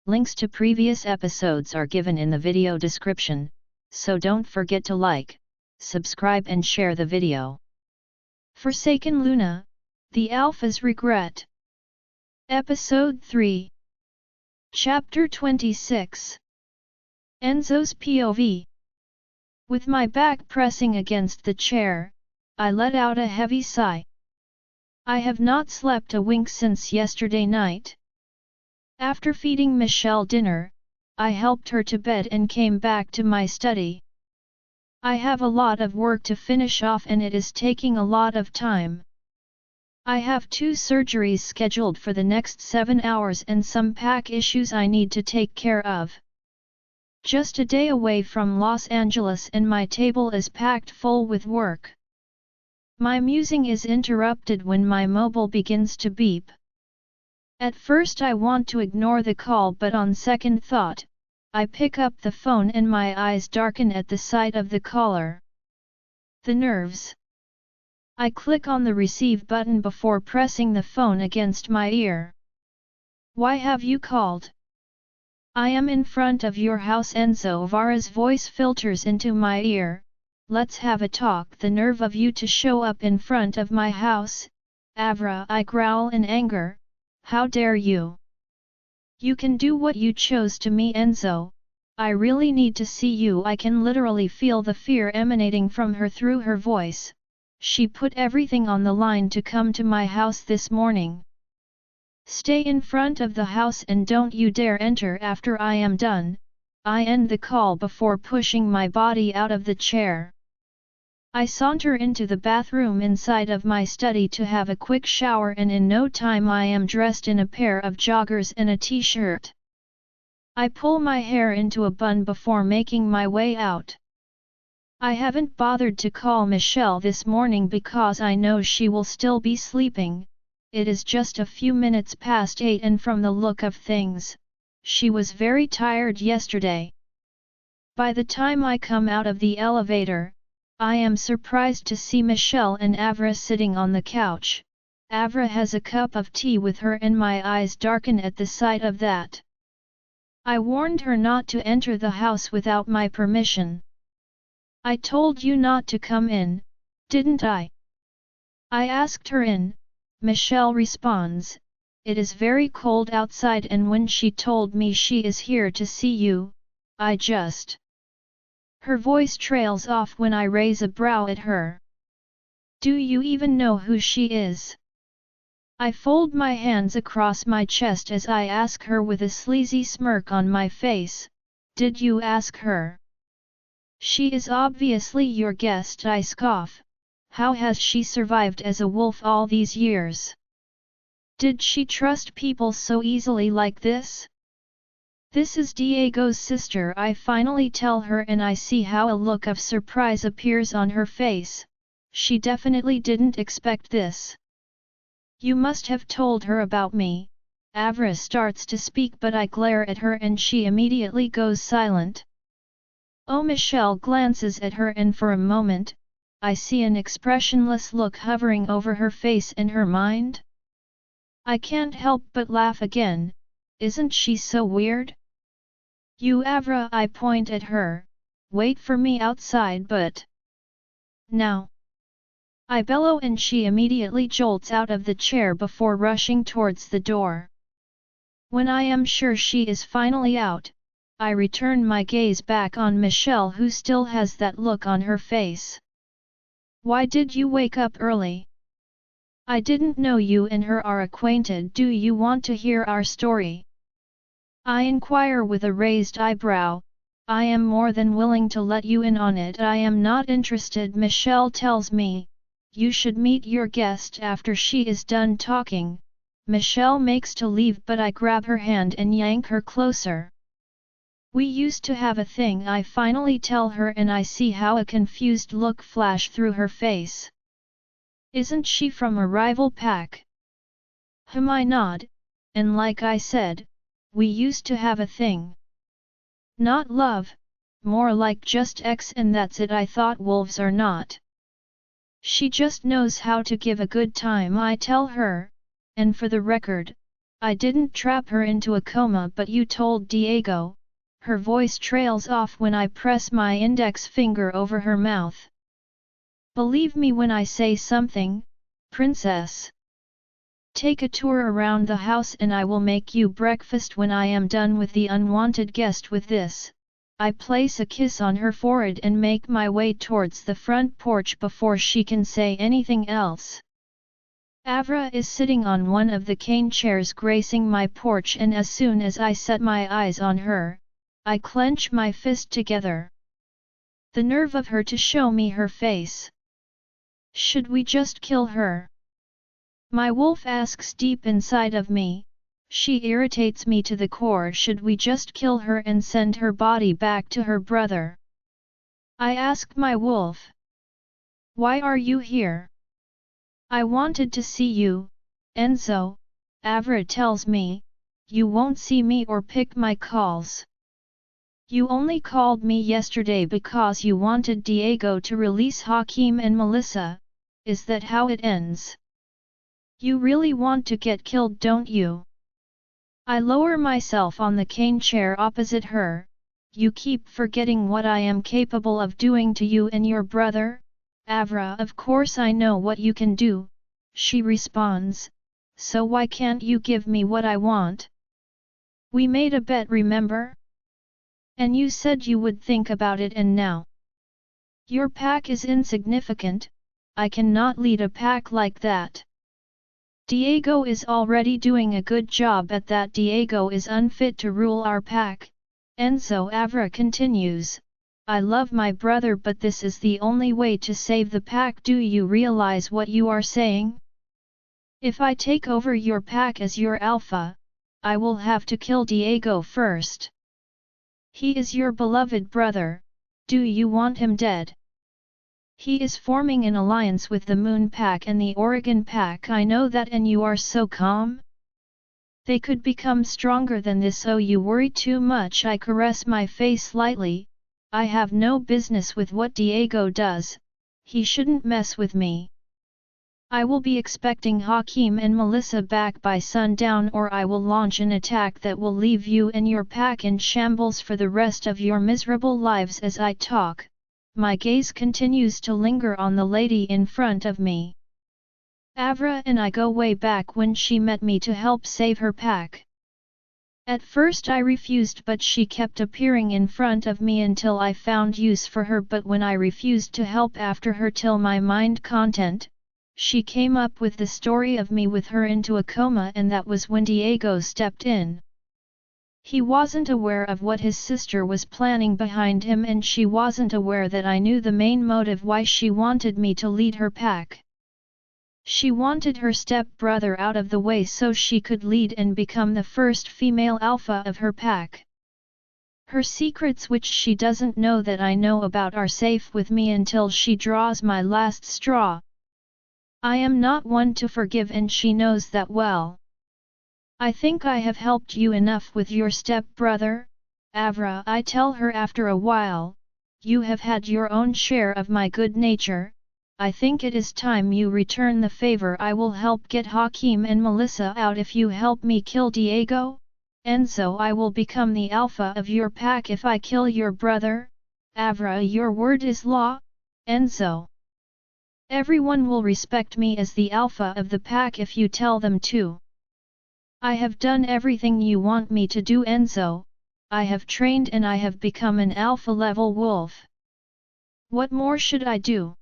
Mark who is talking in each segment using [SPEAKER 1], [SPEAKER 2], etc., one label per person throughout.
[SPEAKER 1] Links to previous episodes are given in the video description, so don't forget to like, subscribe and share the video. Forsaken Luna, the Alpha's Regret. Episode 3. Chapter 26. Enzo's POV. With my back pressing against the chair, I let out a heavy sigh. I have not slept a wink since yesterday night. After feeding Michelle dinner, I helped her to bed and came back to my study. I have a lot of work to finish off and it is taking a lot of time. I have 2 surgeries scheduled for the next 7 hours and some pack issues I need to take care of. Just a day away from Los Angeles and my table is packed full with work. My musing is interrupted when my mobile begins to beep. At first I want to ignore the call, but on second thought, I pick up the phone and my eyes darken at the sight of the caller. The nerves. I click on the receive button before pressing the phone against my ear. Why have you called? I am in front of your house. Enzo Vara's voice filters into my ear. Let's have a talk. The nerve of you to show up in front of my house, Avra. I growl in anger. How dare you? You can do what you chose to me, Enzo. I really need to see you. I can literally feel the fear emanating from her through her voice. She put everything on the line to come to my house this morning. Stay in front of the house and don't you dare enter after I am done. I end the call before pushing my body out of the chair. I saunter into the bathroom inside of my study to have a quick shower, and in no time I am dressed in a pair of joggers and a t-shirt. I pull my hair into a bun before making my way out. I haven't bothered to call Michelle this morning because I know she will still be sleeping. It is just a few minutes past 8 and from the look of things, she was very tired yesterday. By the time I come out of the elevator, I am surprised to see Michelle and Avra sitting on the couch. Avra has a cup of tea with her and my eyes darken at the sight of that. I warned her not to enter the house without my permission. I told you not to come in, didn't I? I asked her in, Michelle responds. It is very cold outside and when she told me she is here to see you, I just... Her voice trails off when I raise a brow at her. Do you even know who she is? I fold my hands across my chest as I ask her with a sleazy smirk on my face. Did you ask her? She is obviously your guest, I scoff. How has she survived as a wolf all these years? Did she trust people so easily like this? This is Diego's sister, I finally tell her, and I see how a look of surprise appears on her face. She definitely didn't expect this. You must have told her about me. Avra starts to speak but I glare at her and she immediately goes silent. Oh, Michelle glances at her and for a moment, I see an expressionless look hovering over her face and her mind. I can't help but laugh again. Isn't she so weird? You Avra, I point at her. Wait for me outside, but... Now. I bellow and she immediately jolts out of the chair before rushing towards the door. When I am sure she is finally out, I return my gaze back on Michelle, who still has that look on her face. Why did you wake up early? I didn't know you and her are acquainted. Do you want to hear our story? I inquire with a raised eyebrow. I am more than willing to let you in on it. I am not interested. Michelle tells me, you should meet your guest after she is done talking. Michelle makes to leave but I grab her hand and yank her closer. We used to have a thing, I finally tell her, and I see how a confused look flash through her face. Isn't she from a rival pack? I nod, and like I said, we used to have a thing. Not love, more like just X, and that's it. I thought wolves are not. She just knows how to give a good time, I tell her, and for the record, I didn't trap her into a coma, but you told Diego. Her voice trails off when I press my index finger over her mouth. Believe me when I say something, princess. Take a tour around the house and I will make you breakfast when I am done with the unwanted guest. With this, I place a kiss on her forehead and make my way towards the front porch before she can say anything else. Avra is sitting on one of the cane chairs gracing my porch, and as soon as I set my eyes on her, I clench my fist together. The nerve of her to show me her face. Should we just kill her? My wolf asks deep inside of me. She irritates me to the core. Should we just kill her and send her body back to her brother? I ask my wolf. Why are you here? I wanted to see you, Enzo. Avra tells me. You won't see me or pick my calls. You only called me yesterday because you wanted Diego to release Hakim and Melissa. Is that how it ends? You really want to get killed, don't you? I lower myself on the cane chair opposite her. You keep forgetting what I am capable of doing to you and your brother? Avra, of course I know what you can do, she responds, so why can't you give me what I want? We made a bet, remember? And you said you would think about it, and now? Your pack is insignificant. I cannot lead a pack like that. Diego is already doing a good job at that. Diego is unfit to rule our pack. Enzo. Avra continues, I love my brother, but this is the only way to save the pack. Do you realize what you are saying? If I take over your pack as your alpha, I will have to kill Diego first. He is your beloved brother. Do you want him dead? He is forming an alliance with the Moon Pack and the Oregon Pack. I know that, and you are so calm. They could become stronger than this. Oh, you worry too much. I caress my face lightly. I have no business with what Diego does. He shouldn't mess with me. I will be expecting Hakim and Melissa back by sundown, or I will launch an attack that will leave you and your pack in shambles for the rest of your miserable lives. As I talk, my gaze continues to linger on the lady in front of me. Avra and I go way back when she met me to help save her pack. At first I refused, but she kept appearing in front of me until I found use for her. But when I refused to help after her till my mind content, she came up with the story of me with her into a coma, and that was when Diego stepped in. He wasn't aware of what his sister was planning behind him, and she wasn't aware that I knew the main motive why she wanted me to lead her pack. She wanted her step-brother out of the way so she could lead and become the first female alpha of her pack. Her secrets, which she doesn't know that I know about, are safe with me until she draws my last straw. I am not one to forgive, and she knows that well. I think I have helped you enough with your step-brother, Avra, I tell her after a while. You have had your own share of my good nature. I think it is time you return the favor. I will help get Hakim and Melissa out if you help me kill Diego. Enzo, I will become the alpha of your pack if I kill your brother. Avra, your word is law. Enzo. Everyone will respect me as the alpha of the pack if you tell them to. I have done everything you want me to do, Enzo. I have trained and I have become an alpha-level wolf. What more should I do?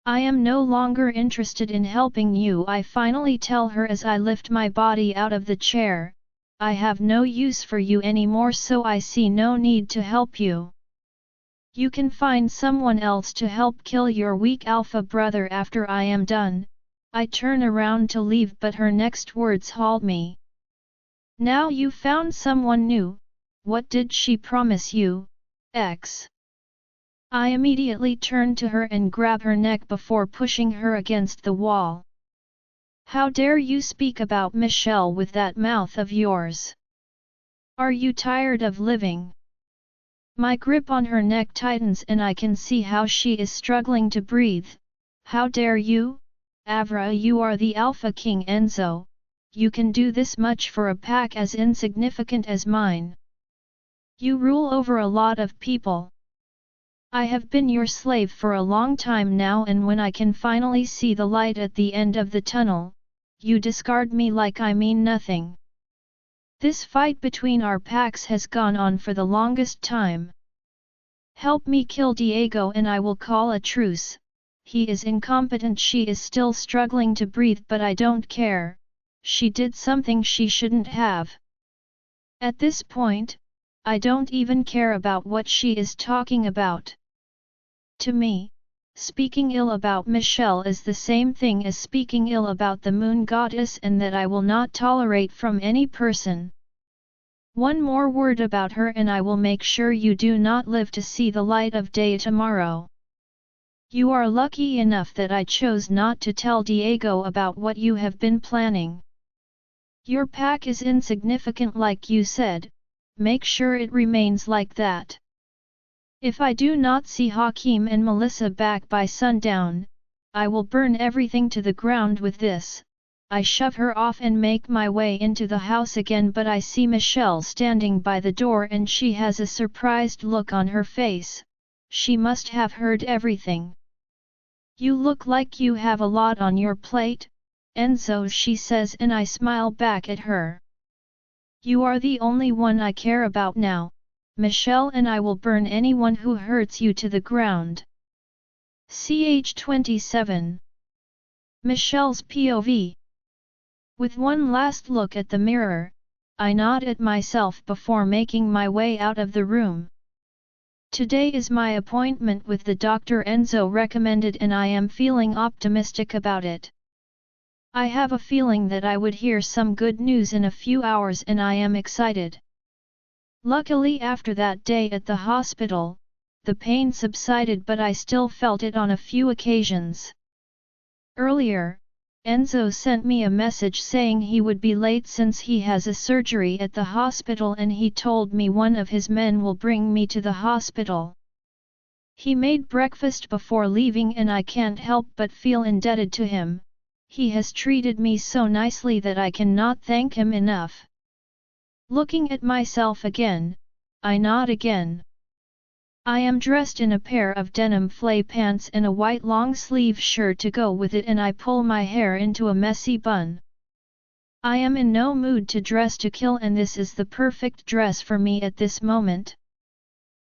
[SPEAKER 1] I am no longer interested in helping you, I finally tell her as I lift my body out of the chair. I have no use for you anymore, so I see no need to help you. You can find someone else to help kill your weak alpha brother after I am done. I turn around to leave, but her next words halt me. Now you found someone new. What did she promise you, X? I immediately turn to her and grab her neck before pushing her against the wall. How dare you speak about Michelle with that mouth of yours? Are you tired of living? My grip on her neck tightens and I can see how she is struggling to breathe. How dare you? Avra, you are the Alpha King, Enzo. you can do this much for a pack as insignificant as mine. You rule over a lot of people. I have been your slave for a long time now, and when I can finally see the light at the end of the tunnel, you discard me like I mean nothing. This fight between our packs has gone on for the longest time. Help me kill Diego and I will call a truce. He is incompetent. She is still struggling to breathe, but I don't care. She did something she shouldn't have. At this point, I don't even care about what she is talking about. To me, speaking ill about Michelle is the same thing as speaking ill about the moon goddess, and that I will not tolerate from any person. One more word about her and I will make sure you do not live to see the light of day tomorrow. You are lucky enough that I chose not to tell Diego about what you have been planning. Your pack is insignificant like you said, make sure it remains like that. If I do not see Hakeem and Melissa back by sundown, I will burn everything to the ground with this. I shove her off and make my way into the house again, but I see Michelle standing by the door and she has a surprised look on her face. She must have heard everything. You look like you have a lot on your plate, Enzo, she says, and I smile back at her. You are the only one I care about now, Michelle, and I will burn anyone who hurts you to the ground. Ch 27. Michelle's POV. With one last look at the mirror, I nod at myself before making my way out of the room. Today is my appointment with the doctor Enzo recommended, and I am feeling optimistic about it. I have a feeling that I would hear some good news in a few hours and I am excited. Luckily, after that day at the hospital, the pain subsided, but I still felt it on a few occasions. Earlier, Enzo sent me a message saying he would be late since he has a surgery at the hospital, and he told me one of his men will bring me to the hospital. He made breakfast before leaving and I can't help but feel indebted to him. He has treated me so nicely that I cannot thank him enough. Looking at myself again, I nod again. I am dressed in a pair of denim flay pants and a white long-sleeve shirt to go with it, and I pull my hair into a messy bun. I am in no mood to dress to kill, and this is the perfect dress for me at this moment.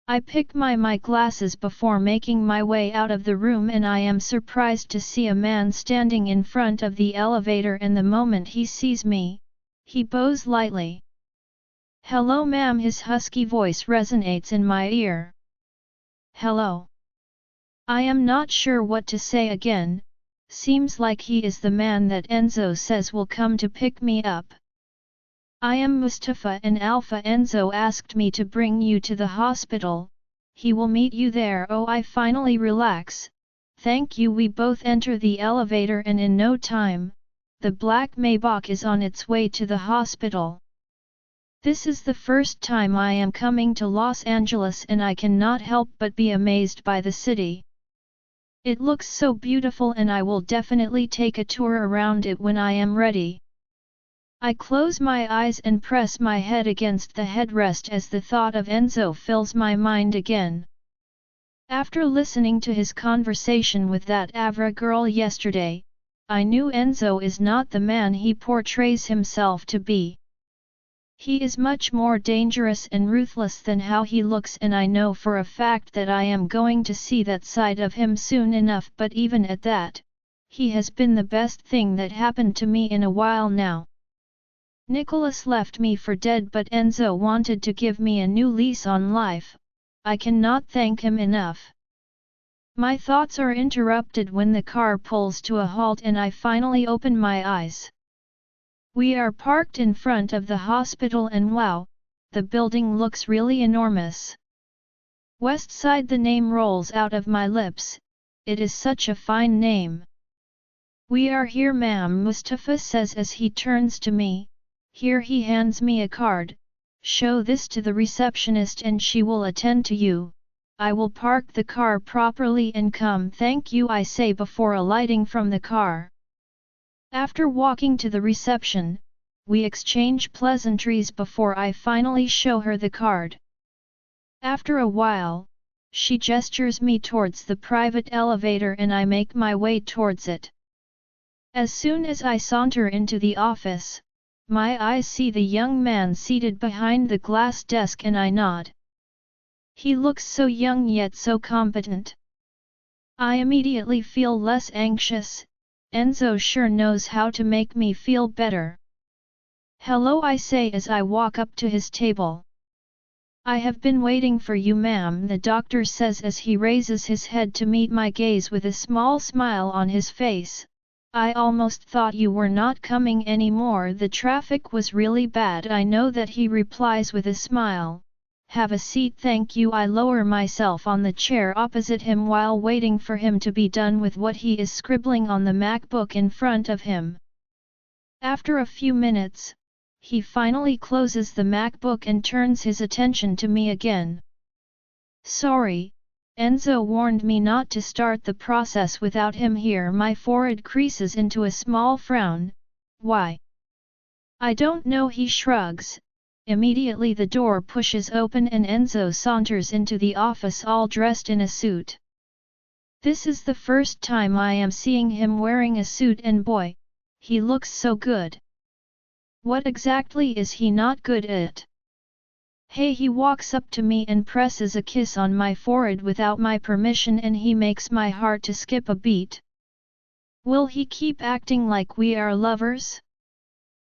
[SPEAKER 1] I pick my glasses before making my way out of the room, and I am surprised to see a man standing in front of the elevator, and the moment he sees me, he bows lightly. "Hello ma'am," his husky voice resonates in my ear. "Hello." I am not sure what to say again. Seems like he is the man that Enzo says will come to pick me up. "I am Mustafa and Alpha Enzo asked me to bring you to the hospital. He will meet you there." Oh, I finally relax. Thank you. We both enter the elevator and in no time, the black Maybach is on its way to the hospital. This is the first time I am coming to Los Angeles and I cannot help but be amazed by the city. It looks so beautiful and I will definitely take a tour around it when I am ready. I close my eyes and press my head against the headrest as the thought of Enzo fills my mind again. After listening to his conversation with that Avra girl yesterday, I knew Enzo is not the man he portrays himself to be. He is much more dangerous and ruthless than how he looks, and I know for a fact that I am going to see that side of him soon enough, but even at that, he has been the best thing that happened to me in a while now. Nicholas left me for dead, but Enzo wanted to give me a new lease on life. I cannot thank him enough. My thoughts are interrupted when the car pulls to a halt and I finally open my eyes. We are parked in front of the hospital and wow, the building looks really enormous. West Side, the name rolls out of my lips. It is such a fine name. "We are here ma'am," Mustafa says as he turns to me. Here he hands me a card. "Show this to the receptionist and she will attend to you. I will park the car properly and come." "Thank you," I say before alighting from the car. After walking to the reception, we exchange pleasantries before I finally show her the card. After a while, she gestures me towards the private elevator and I make my way towards it. As soon as I saunter into the office, my eyes see the young man seated behind the glass desk and I nod. He looks so young yet so competent. I immediately feel less anxious. Enzo sure knows how to make me feel better. Hello, I say as I walk up to his table. I have been waiting for you, ma'am, the doctor says as he raises his head to meet my gaze with a small smile on his face. I almost thought you were not coming anymore, the traffic was really bad. I know that, he replies with a smile. Have a seat, thank you. I lower myself on the chair opposite him while waiting for him to be done with what he is scribbling on the MacBook in front of him. After a few minutes, he finally closes the MacBook and turns his attention to me again. Sorry, Enzo warned me not to start the process without him here. My forehead creases into a small frown. Why? I don't know, he shrugs. Immediately the door pushes open and Enzo saunters into the office all dressed in a suit. This is the first time I am seeing him wearing a suit and boy, he looks so good. What exactly is he not good at? Hey, he walks up to me and presses a kiss on my forehead without my permission and he makes my heart to skip a beat. Will he keep acting like we are lovers?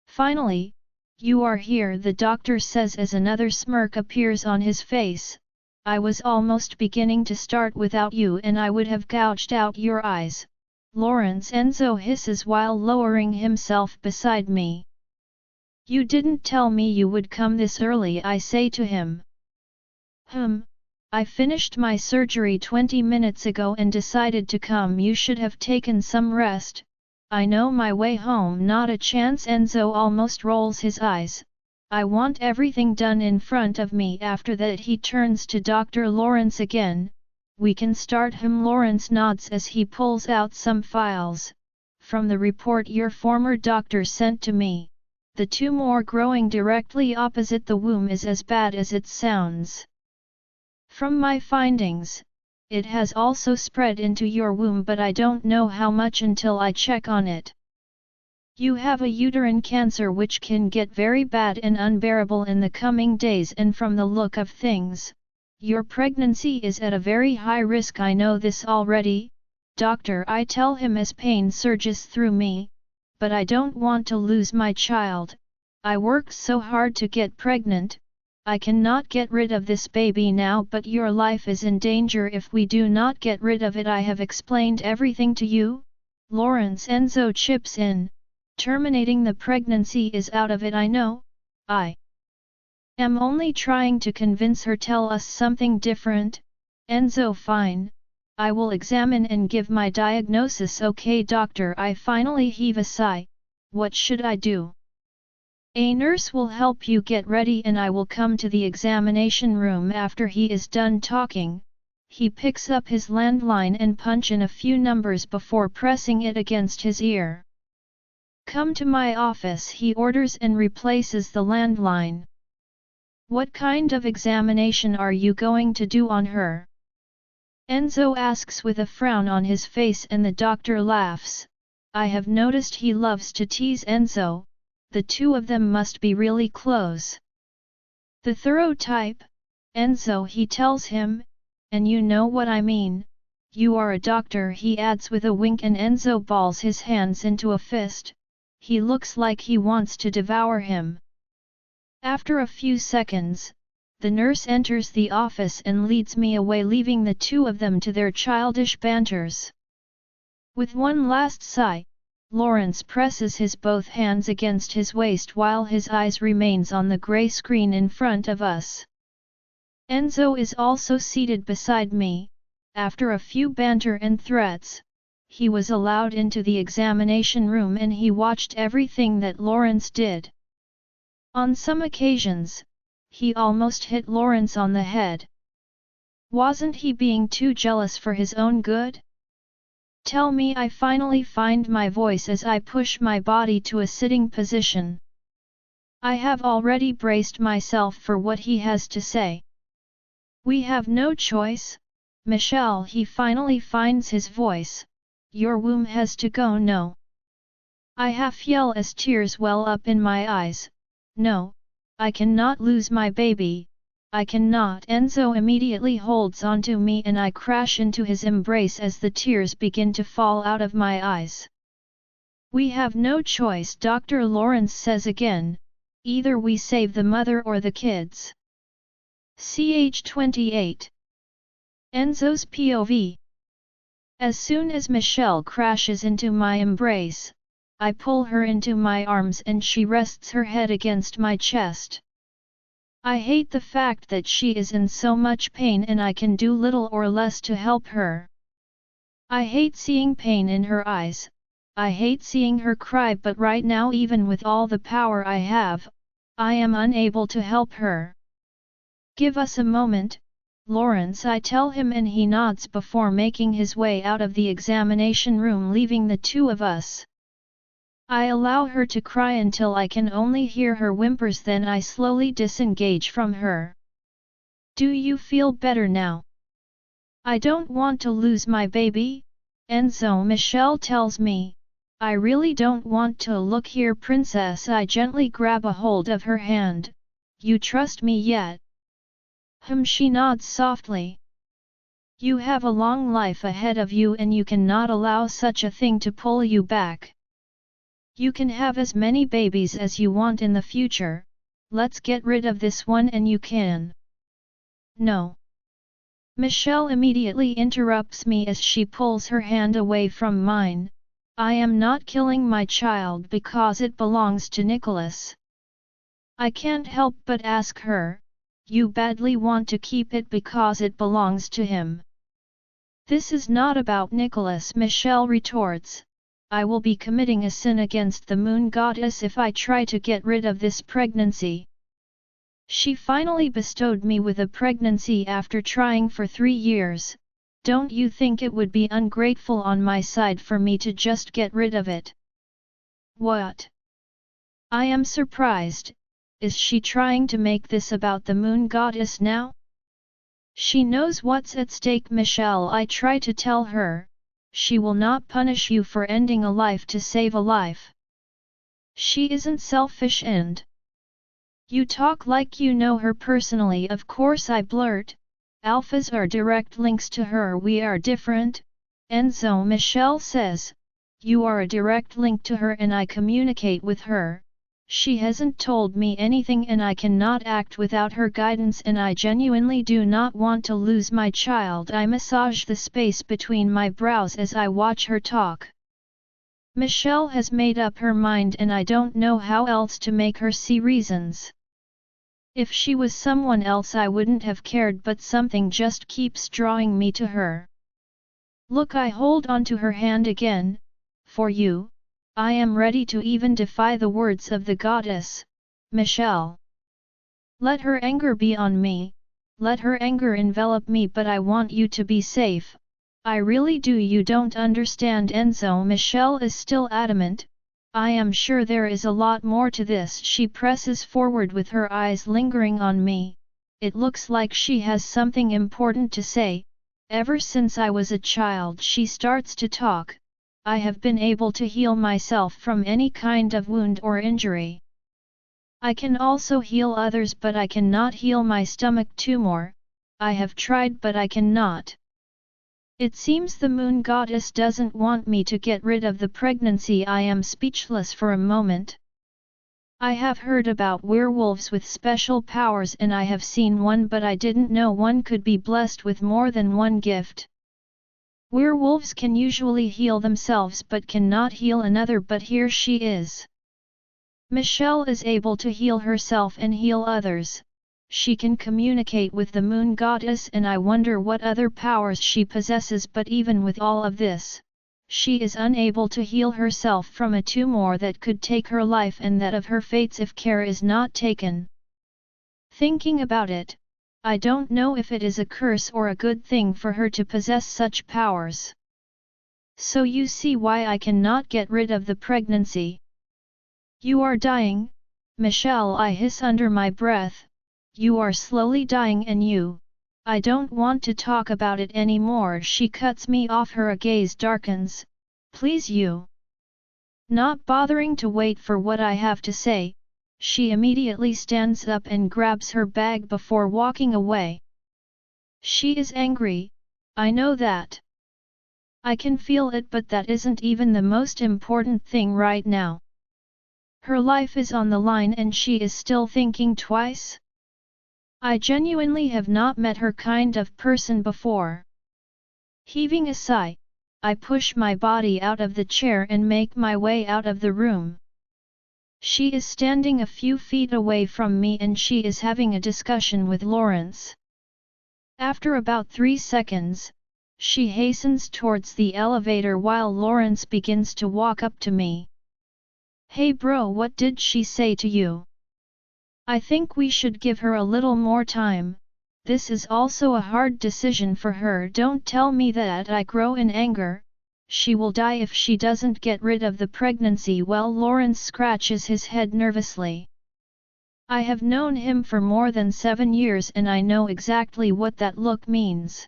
[SPEAKER 1] Finally, you are here, the doctor says as another smirk appears on his face. I was almost beginning to start without you and I would have gouged out your eyes. Lawrence, Enzo hisses while lowering himself beside me. You didn't tell me you would come this early, I say to him. I finished my surgery 20 minutes ago and decided to come. You should have taken some rest. I know my way home. Not a chance. Enzo almost rolls his eyes. I want everything done in front of me. After that he turns to Dr. Lawrence again. We can start him. Lawrence nods as he pulls out some files. From the report your former doctor sent to me. The tumor growing directly opposite the womb is as bad as it sounds. From my findings, it has also spread into your womb, but I don't know how much until I check on it. You have a uterine cancer which can get very bad and unbearable in the coming days, and from the look of things, your pregnancy is at a very high risk. I know this already, doctor, I tell him as pain surges through me. But I don't want to lose my child. I worked so hard to get pregnant. I cannot get rid of this baby now, but your life is in danger if we do not get rid of it. I have explained everything to you, Lawrence. Enzo chips in. Terminating the pregnancy is out of it. I know. I am only trying to convince her. Tell us something different. Enzo, fine. I will examine and give my diagnosis. Okay, doctor. I finally heave a sigh. What should I do? A nurse will help you get ready and I will come to the examination room after he is done talking. He picks up his landline and punch in a few numbers before pressing it against his ear. Come to my office, he orders and replaces the landline. What kind of examination are you going to do on her? Enzo asks with a frown on his face and the doctor laughs. I have noticed he loves to tease Enzo. The two of them must be really close. The thorough type, Enzo, he tells him, and you know what I mean. You are a doctor, he adds with a wink, and Enzo balls his hands into a fist. He looks like he wants to devour him. After a few seconds, the nurse enters the office and leads me away, leaving the two of them to their childish banters. With one last sigh, Lawrence presses his both hands against his waist while his eyes remains on the grey screen in front of us. Enzo is also seated beside me. After a few banter and threats, he was allowed into the examination room and he watched everything that Lawrence did. On some occasions, he almost hit Lawrence on the head. Wasn't he being too jealous for his own good? Tell me. I finally find my voice as I push my body to a sitting position. I have already braced myself for what he has to say. We have no choice, Michelle. He finally finds his voice. Your womb has to go. No. I half yell as tears well up in my eyes. No, I cannot lose my baby. I cannot. Enzo immediately holds onto me and I crash into his embrace as the tears begin to fall out of my eyes. We have no choice, Dr. Lawrence says again. Either we save the mother or the kids. Ch 28. Enzo's POV. As soon as Michelle crashes into my embrace, I pull her into my arms and she rests her head against my chest. I hate the fact that she is in so much pain and I can do little or less to help her. I hate seeing pain in her eyes. I hate seeing her cry, but right now, even with all the power I have, I am unable to help her. Give us a moment, Lawrence, I tell him, and he nods before making his way out of the examination room, leaving the two of us. I allow her to cry until I can only hear her whimpers, then I slowly disengage from her. Do you feel better now? I don't want to lose my baby, Enzo. Michelle tells me. I really don't want to. Look here, princess. I gently grab a hold of her hand. You trust me yet? She nods softly. You have a long life ahead of you and you cannot allow such a thing to pull you back. You can have as many babies as you want in the future. Let's get rid of this one and you can. No. Michelle immediately interrupts me as she pulls her hand away from mine. I am not killing my child because it belongs to Nicholas. I can't help but ask her, you badly want to keep it because it belongs to him. This is not about Nicholas, Michelle retorts. I will be committing a sin against the moon goddess if I try to get rid of this pregnancy. She finally bestowed me with a pregnancy after trying for 3 years. Don't you think it would be ungrateful on my side for me to just get rid of it? What? I am surprised. Is she trying to make this about the moon goddess now? She knows what's at stake, Michelle. I try to tell her. She will not punish you for ending a life to save a life. She isn't selfish and... You talk like you know her personally. Of course, I blurt. Alphas are direct links to her. We are different. Enzo, Michelle says. You are a direct link to her and I communicate with her. She hasn't told me anything and I cannot act without her guidance, and I genuinely do not want to lose my child. I massage the space between my brows as I watch her talk. Michelle has made up her mind and I don't know how else to make her see reasons. If she was someone else I wouldn't have cared, but something just keeps drawing me to her. Look, I hold onto her hand again. For you, I am ready to even defy the words of the goddess, Michelle. Let her anger be on me, let her anger envelop me, but I want you to be safe. I really do. You don't understand, Enzo. Michelle is still adamant. I am sure there is a lot more to this. She presses forward with her eyes lingering on me. It looks like she has something important to say. Ever since I was a child, she starts to talk. I have been able to heal myself from any kind of wound or injury. I can also heal others, but I cannot heal my stomach tumor. I have tried, but I cannot. It seems the moon goddess doesn't want me to get rid of the pregnancy. I am speechless for a moment. I have heard about werewolves with special powers and I have seen one, but I didn't know one could be blessed with more than one gift. Werewolves can usually heal themselves but cannot heal another, but here she is. Michelle is able to heal herself and heal others. She can communicate with the moon goddess and I wonder what other powers she possesses, but even with all of this, she is unable to heal herself from a tumor that could take her life and that of her fates if care is not taken. Thinking about it, I don't know if it is a curse or a good thing for her to possess such powers. So you see why I cannot get rid of the pregnancy. You are dying, Michelle, I hiss under my breath, you are slowly dying and I don't want to talk about it anymore. She cuts me off, her gaze darkens. Please you. Not bothering to wait for what I have to say, she immediately stands up and grabs her bag before walking away. She is angry, I know that. I can feel it, but that isn't even the most important thing right now. Her life is on the line and she is still thinking twice? I genuinely have not met her kind of person before. Heaving a sigh, I push my body out of the chair and make my way out of the room. She is standing a few feet away from me and she is having a discussion with Lawrence. After about 3 seconds, she hastens towards the elevator while Lawrence begins to walk up to me. Hey bro, what did she say to you? I think we should give her a little more time. This is also a hard decision for her. Don't tell me that. I grow in anger. She will die if she doesn't get rid of the pregnancy. Well, Lawrence scratches his head nervously. I have known him for more than 7 years and I know exactly what that look means.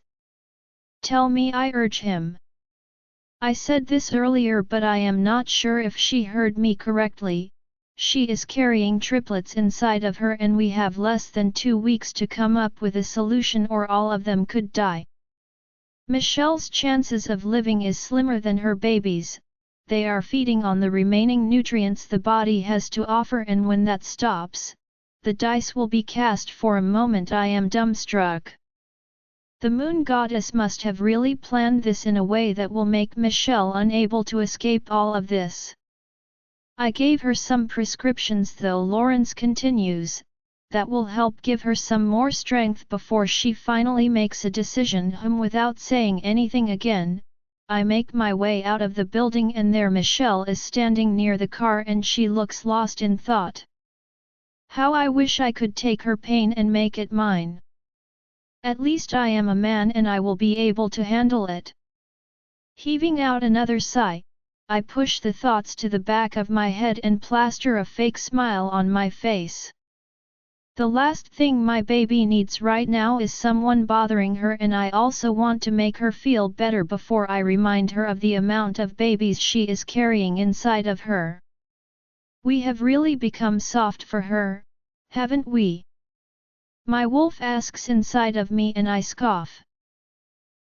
[SPEAKER 1] Tell me, I urge him. I said this earlier but I am not sure if she heard me correctly. She is carrying triplets inside of her and we have less than 2 weeks to come up with a solution or all of them could die. Michelle's chances of living is slimmer than her babies. They are feeding on the remaining nutrients the body has to offer, and when that stops, the dice will be cast. For a moment I am dumbstruck. The moon goddess must have really planned this in a way that will make Michelle unable to escape all of this. I gave her some prescriptions though, Lawrence continues, that will help give her some more strength before she finally makes a decision. Without saying anything again, I make my way out of the building and there Michelle is standing near the car and she looks lost in thought. How I wish I could take her pain and make it mine. At least I am a man and I will be able to handle it. Heaving out another sigh, I push the thoughts to the back of my head and plaster a fake smile on my face. The last thing my baby needs right now is someone bothering her, and I also want to make her feel better before I remind her of the amount of babies she is carrying inside of her. We have really become soft for her, haven't we? My wolf asks inside of me and I scoff.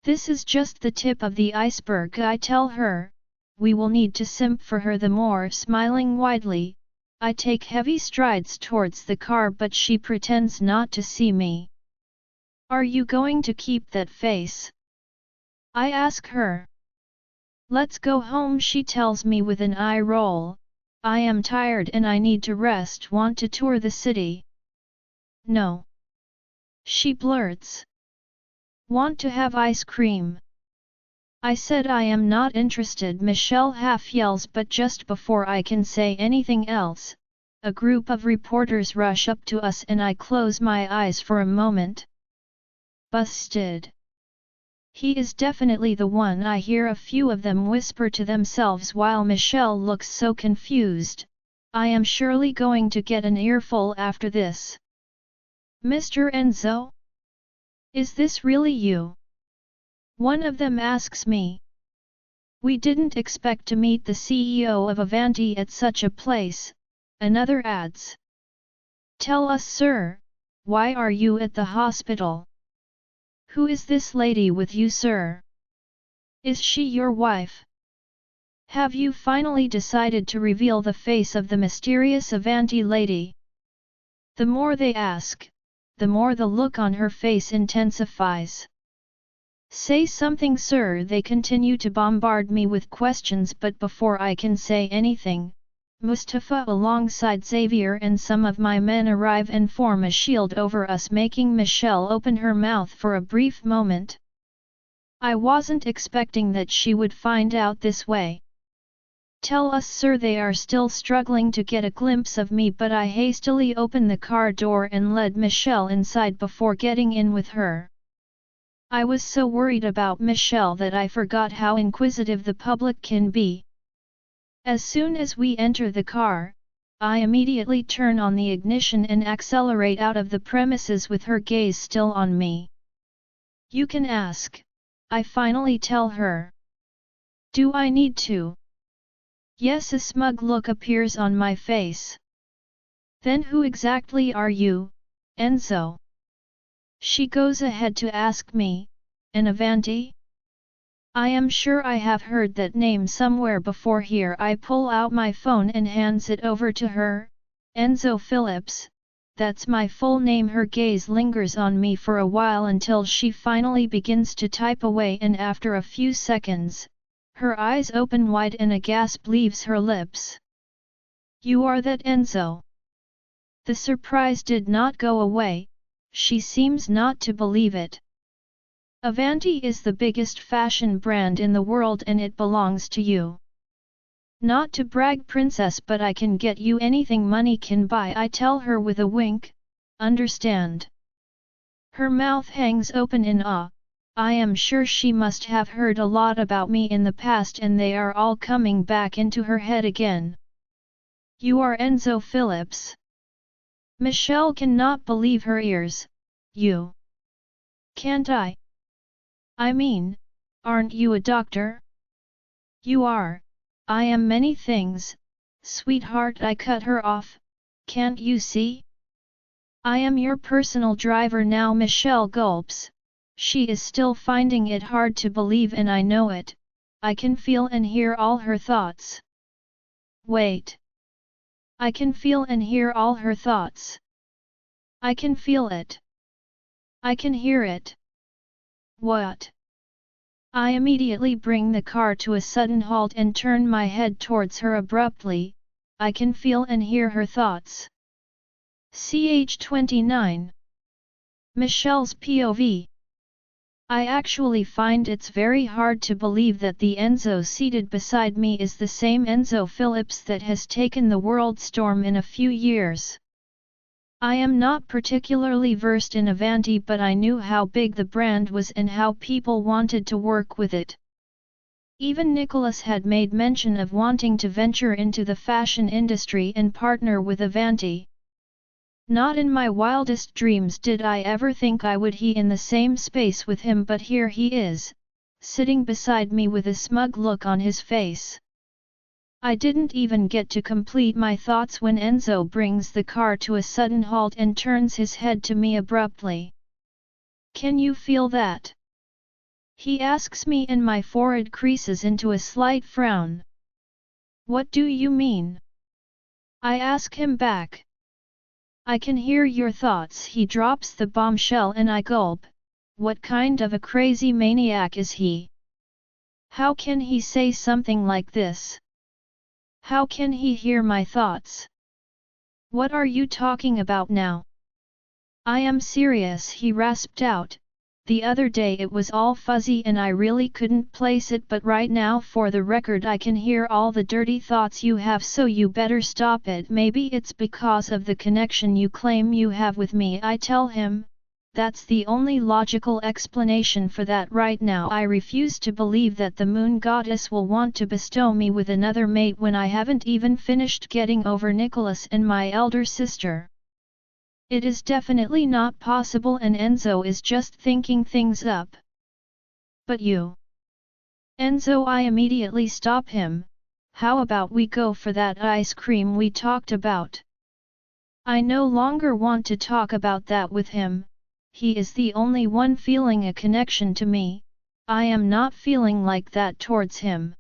[SPEAKER 1] This is just the tip of the iceberg, I tell her. We will need to simp for her the more. Smiling widely, I take heavy strides towards the car but she pretends not to see me. Are you going to keep that face? I ask her. Let's go home, she tells me with an eye roll. I am tired and I need to rest. Want to tour the city? No. She blurts. Want to have ice cream? I said I am not interested. Michelle half yells, but just before I can say anything else, a group of reporters rush up to us and I close my eyes for a moment. Busted. He is definitely the one, I hear a few of them whisper to themselves while Michelle looks so confused. I am surely going to get an earful after this. Mr. Enzo? Is this really you? One of them asks me. We didn't expect to meet the CEO of Avanti at such a place, another adds. Tell us, sir, why are you at the hospital? Who is this lady with you, sir? Is she your wife? Have you finally decided to reveal the face of the mysterious Avanti lady? The more they ask, the more the look on her face intensifies. Say something, sir. They continue to bombard me with questions, but before I can say anything, Mustafa alongside Xavier and some of my men arrive and form a shield over us, making Michelle open her mouth for a brief moment. I wasn't expecting that she would find out this way. Tell us, sir. They are still struggling to get a glimpse of me, but I hastily opened the car door and led Michelle inside before getting in with her. I was so worried about Michelle that I forgot how inquisitive the public can be. As soon as we enter the car, I immediately turn on the ignition and accelerate out of the premises with her gaze still on me. You can ask, I finally tell her. Do I need to? Yes, a smug look appears on my face. Then who exactly are you, Enzo? She goes ahead to ask me, an Avanti? I am sure I have heard that name somewhere before. Here I pull out my phone and hands it over to her. Enzo Phillips, that's my full name. Her gaze lingers on me for a while until she finally begins to type away, and after a few seconds, her eyes open wide and a gasp leaves her lips. You are that Enzo? The surprise did not go away, she seems not to believe it. Avanti is the biggest fashion brand in the world and it belongs to you. Not to brag, princess, but I can get you anything money can buy, I tell her with a wink, understand? Her mouth hangs open in awe. I am sure she must have heard a lot about me in the past and they are all coming back into her head again. You are Enzo Phillips? Michelle cannot believe her ears. You? Can't I? I mean, aren't you a doctor? You are. I am many things, sweetheart, I cut her off. Can't you see? I am your personal driver now. Michelle gulps. She is still finding it hard to believe and I know it. I can feel and hear all her thoughts. Wait. I can feel and hear all her thoughts. I can feel it. I can hear it. What? I immediately bring the car to a sudden halt and turn my head towards her abruptly. I can feel and hear her thoughts. Ch 29. Michelle's POV. I actually find it's very hard to believe that the Enzo seated beside me is the same Enzo Phillips that has taken the world storm in a few years. I am not particularly versed in Avanti, but I knew how big the brand was and how people wanted to work with it. Even Nicholas had made mention of wanting to venture into the fashion industry and partner with Avanti. Not in my wildest dreams did I ever think I would be in the same space with him, but here he is, sitting beside me with a smug look on his face. I didn't even get to complete my thoughts when Enzo brings the car to a sudden halt and turns his head to me abruptly. Can you feel that? He asks me and my forehead creases into a slight frown. What do you mean? I ask him back. I can hear your thoughts. He drops the bombshell and I gulp. What kind of a crazy maniac is he? How can he say something like this? How can he hear my thoughts? What are you talking about now? I am serious, he rasped out. The other day it was all fuzzy and I really couldn't place it, but right now for the record I can hear all the dirty thoughts you have, so you better stop it. Maybe it's because of the connection you claim you have with me, I tell him. That's the only logical explanation for that right now. I refuse to believe that the moon goddess will want to bestow me with another mate when I haven't even finished getting over Nicholas and my elder sister. It is definitely not possible and Enzo is just thinking things up. But you? Enzo, I immediately stop him. How about we go for that ice cream we talked about? I no longer want to talk about that with him. He is the only one feeling a connection to me. I am not feeling like that towards him.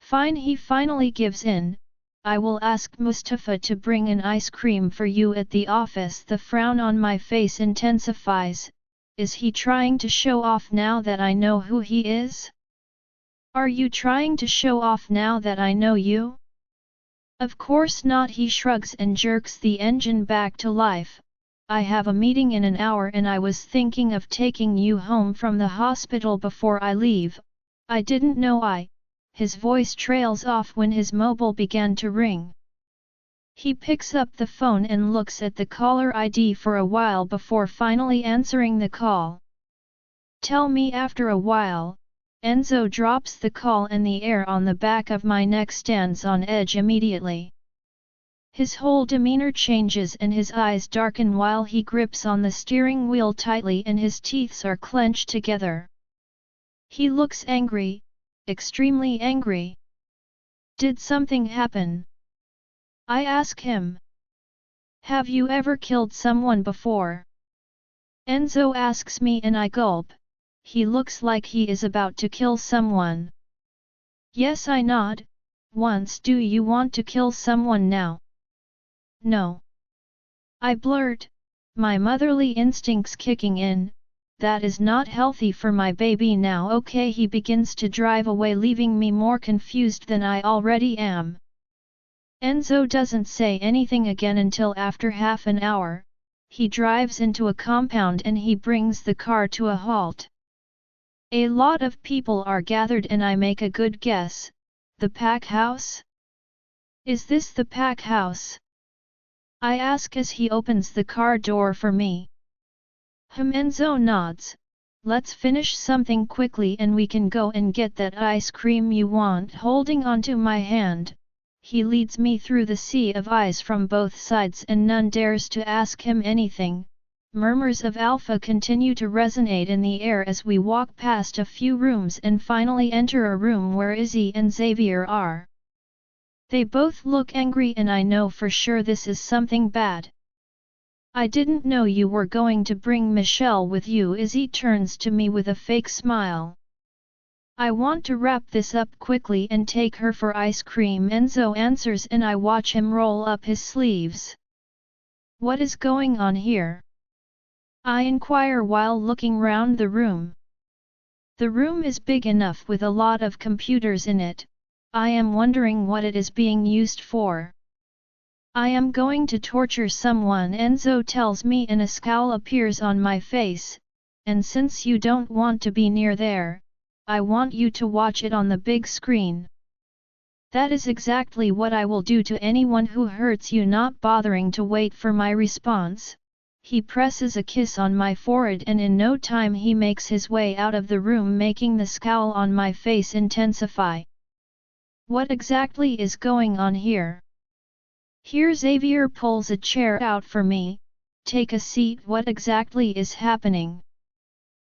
[SPEAKER 1] Fine, he finally gives in. I will ask Mustafa to bring an ice cream for you at the office. The frown on my face intensifies. Is he trying to show off now that I know who he is? Are you trying to show off now that I know you? Of course not, he shrugs and jerks the engine back to life. I have a meeting in an hour and I was thinking of taking you home from the hospital before I leave. I didn't know His voice trails off when his mobile began to ring. He picks up the phone and looks at the caller ID for a while before finally answering the call. Tell me. After a while, Enzo drops the call and the hair on the back of my neck stands on edge immediately. His whole demeanor changes and his eyes darken while he grips on the steering wheel tightly and his teeth are clenched together. He looks angry, extremely angry. Did something happen? I ask him. Have you ever killed someone before? Enzo asks me and I gulp. He looks like he is about to kill someone. Yes, I nod. Once. Do you want to kill someone now? No. I blurt, my motherly instincts kicking in. That is not healthy for my baby now. Okay, he begins to drive away, leaving me more confused than I already am. Enzo doesn't say anything again until after half an hour. He drives into a compound and he brings the car to a halt. A lot of people are gathered and I make a good guess. The pack house? Is this the pack house? I ask as he opens the car door for me. Enzo nods. Let's finish something quickly and we can go and get that ice cream you want. Holding onto my hand, he leads me through the sea of eyes from both sides and none dares to ask him anything. Murmurs of alpha continue to resonate in the air as we walk past a few rooms and finally enter a room where Izzy and Xavier are. They both look angry and I know for sure this is something bad. I didn't know you were going to bring Michelle with you. Izzy turns to me with a fake smile. I want to wrap this up quickly and take her for ice cream. Enzo answers and I watch him roll up his sleeves. What is going on here? I inquire while looking round the room. The room is big enough with a lot of computers in it. I am wondering what it is being used for. I am going to torture someone, Enzo tells me, and a scowl appears on my face, and since you don't want to be near there, I want you to watch it on the big screen. That is exactly what I will do to anyone who hurts you, not bothering to wait for my response. He presses a kiss on my forehead and in no time he makes his way out of the room, making the scowl on my face intensify. What exactly is going on here? Here Xavier pulls a chair out for me. Take a seat. What exactly is happening?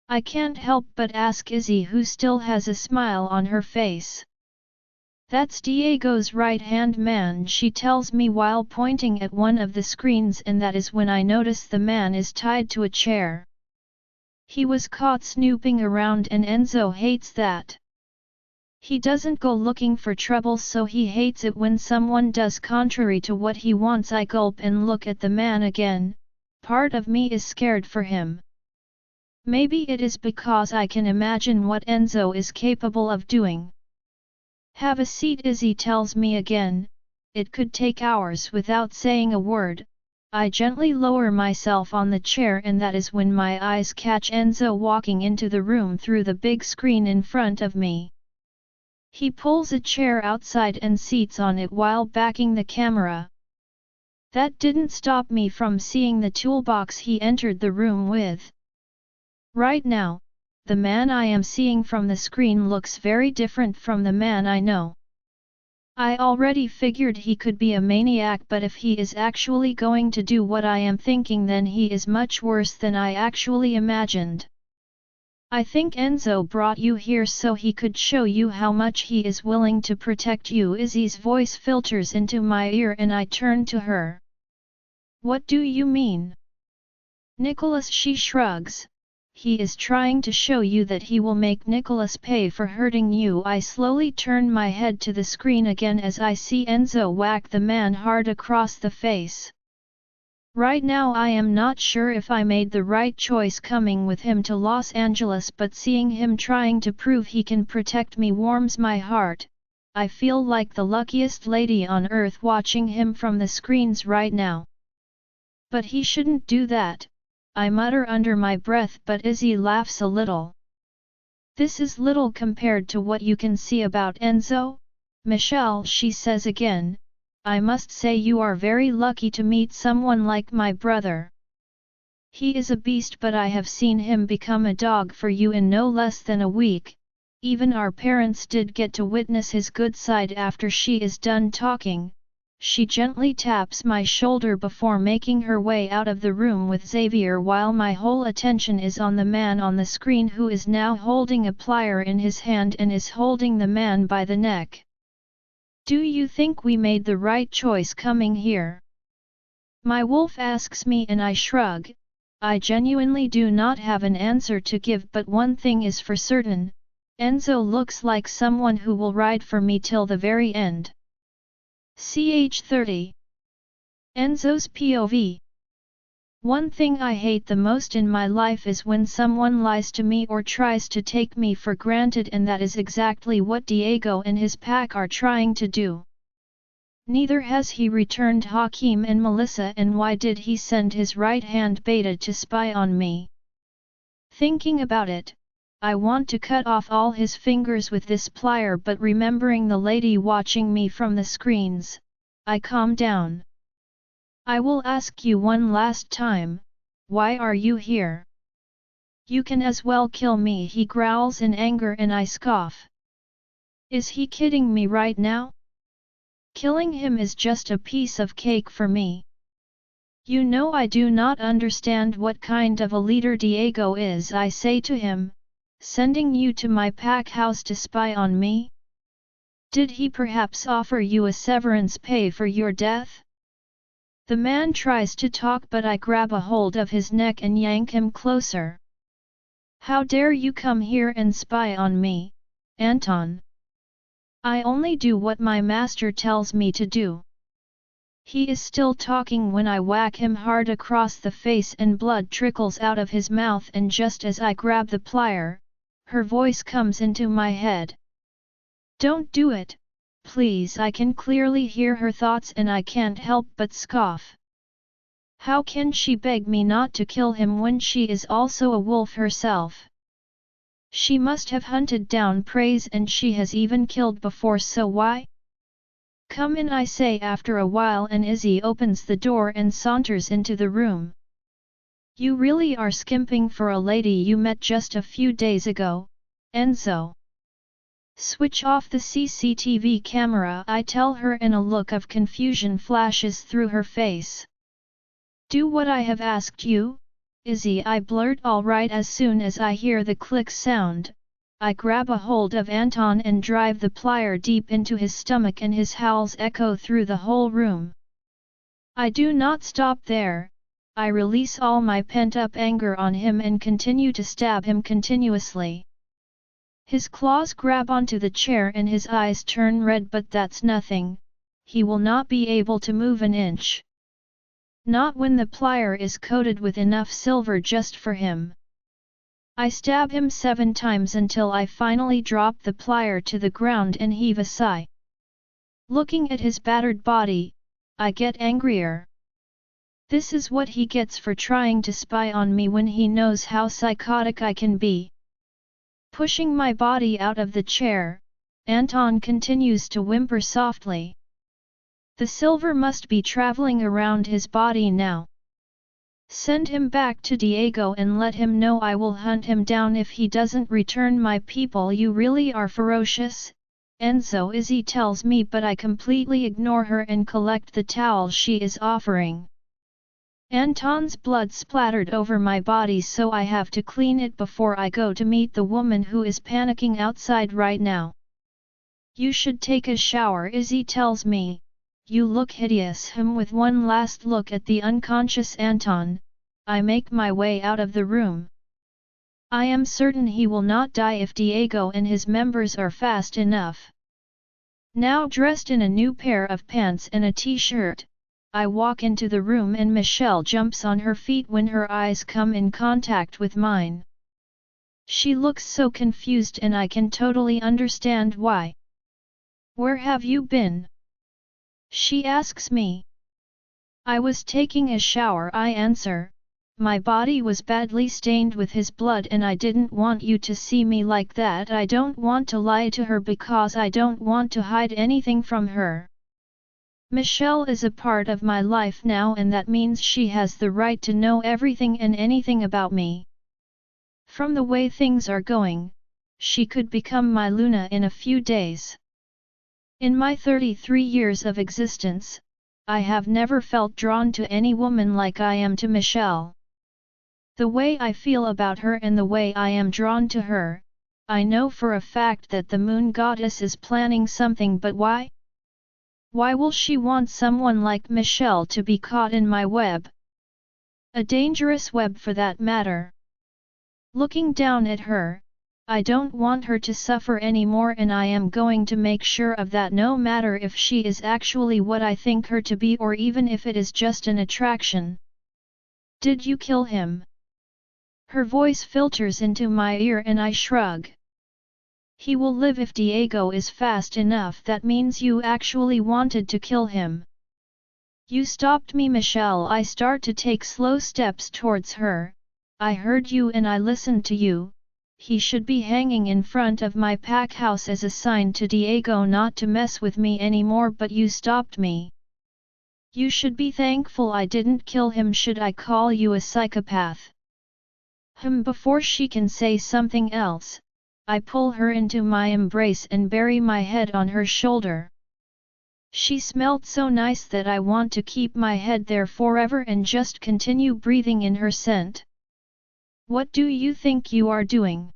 [SPEAKER 1] I can't help but ask Izzy, who still has a smile on her face. That's Diego's right-hand man, she tells me while pointing at one of the screens, and that is when I notice the man is tied to a chair. He was caught snooping around and Enzo hates that. He doesn't go looking for trouble, so he hates it when someone does contrary to what he wants. I gulp and look at the man again. Part of me is scared for him. Maybe it is because I can imagine what Enzo is capable of doing. Have a seat, Izzy tells me again. It could take hours. Without saying a word, I gently lower myself on the chair, and that is when my eyes catch Enzo walking into the room through the big screen in front of me. He pulls a chair outside and seats on it while backing the camera. That didn't stop me from seeing the toolbox he entered the room with. Right now, the man I am seeing from the screen looks very different from the man I know. I already figured he could be a maniac, but if he is actually going to do what I am thinking, then he is much worse than I actually imagined. I think Enzo brought you here so he could show you how much he is willing to protect you. Izzy's voice filters into my ear and I turn to her. What do you mean? Nicholas, she shrugs. He is trying to show you that he will make Nicholas pay for hurting you. I slowly turn my head to the screen again as I see Enzo whack the man hard across the face. Right now I am not sure if I made the right choice coming with him to Los Angeles, but seeing him trying to prove he can protect me warms my heart. I feel like the luckiest lady on earth watching him from the screens right now. But he shouldn't do that, I mutter under my breath, but Izzy laughs a little. This is little compared to what you can see about Enzo, Michelle, she says again. I must say you are very lucky to meet someone like my brother. He is a beast, but I have seen him become a dog for you in no less than a week. Even our parents did get to witness his good side. After she is done talking, She gently taps my shoulder before making her way out of the room with Xavier while my whole attention is on the man on the screen who is now holding a plier in his hand and is holding the man by the neck. Do you think we made the right choice coming here? My wolf asks me and I shrug. I genuinely do not have an answer to give, but one thing is for certain, Enzo looks like someone who will ride for me till the very end. Ch 30. Enzo's POV. One thing I hate the most in my life is when someone lies to me or tries to take me for granted, and that is exactly what Diego and his pack are trying to do. Neither has he returned Hakeem and Melissa, and why did he send his right-hand beta to spy on me? Thinking about it, I want to cut off all his fingers with this plier, but remembering the lady watching me from the screens, I calm down. I will ask you one last time, why are you here? You can as well kill me, he growls in anger, and I scoff. Is he kidding me right now? Killing him is just a piece of cake for me. You know I do not understand what kind of a leader Diego is, I say to him, sending you to my pack house to spy on me? Did he perhaps offer you a severance pay for your death? The man tries to talk, but I grab a hold of his neck and yank him closer. How dare you come here and spy on me, Anton? I only do what my master tells me to do. He is still talking when I whack him hard across the face and blood trickles out of his mouth, and just as I grab the plier, her voice comes into my head. Don't do it, please. I can clearly hear her thoughts and I can't help but scoff. How can she beg me not to kill him when she is also a wolf herself? She must have hunted down prey and she has even killed before, so why? Come in, I say after a while, and Izzy opens the door and saunters into the room. You really are skimping for a lady you met just a few days ago, Enzo. Switch off the CCTV camera, I tell her, and a look of confusion flashes through her face. Do what I have asked you, Izzy, I blurt. All right. As soon as I hear the click sound, I grab a hold of Anton and drive the plier deep into his stomach, and his howls echo through the whole room. I do not stop there. I release all my pent-up anger on him and continue to stab him continuously. His claws grab onto the chair and his eyes turn red, but that's nothing. He will not be able to move an inch. Not when the plier is coated with enough silver just for him. I stab him 7 times until I finally drop the plier to the ground and heave a sigh. Looking at his battered body, I get angrier. This is what he gets for trying to spy on me when he knows how psychotic I can be. Pushing my body out of the chair, Anton continues to whimper softly. The silver must be traveling around his body now. Send him back to Diego and let him know I will hunt him down if he doesn't return my people. You really are ferocious, Enzo, Izzy tells me, but I completely ignore her and collect the towel she is offering. Anton's blood splattered over my body, so I have to clean it before I go to meet the woman who is panicking outside right now. You should take a shower, Izzy tells me. You look hideous. With one last look at the unconscious Anton, I make my way out of the room. I am certain he will not die if Diego and his members are fast enough. Now dressed in a new pair of pants and a t-shirt, I walk into the room and Michelle jumps on her feet when her eyes come in contact with mine. She looks so confused and I can totally understand why. Where have you been? She asks me. I was taking a shower, I answer. My body was badly stained with his blood and I didn't want you to see me like that. I don't want to lie to her because I don't want to hide anything from her. Michelle is a part of my life now, and that means she has the right to know everything and anything about me. From the way things are going, she could become my Luna in a few days. In my 33 years of existence, I have never felt drawn to any woman like I am to Michelle. The way I feel about her and the way I am drawn to her, I know for a fact that the moon goddess is planning something, but why? Why will she want someone like Michelle to be caught in my web? A dangerous web for that matter. Looking down at her, I don't want her to suffer anymore, and I am going to make sure of that, no matter if she is actually what I think her to be or even if it is just an attraction. Did you kill him? Her voice filters into my ear and I shrug. He will live if Diego is fast enough. That means you actually wanted to kill him. You stopped me, Michelle. I start to take slow steps towards her. I heard you and I listened to you. He should be hanging in front of my pack house as a sign to Diego not to mess with me anymore, but you stopped me. You should be thankful I didn't kill him. Should I call you a psychopath? Before she can say something else, I pull her into my embrace and bury my head on her shoulder. She smelled so nice that I want to keep my head there forever and just continue breathing in her scent. What do you think you are doing?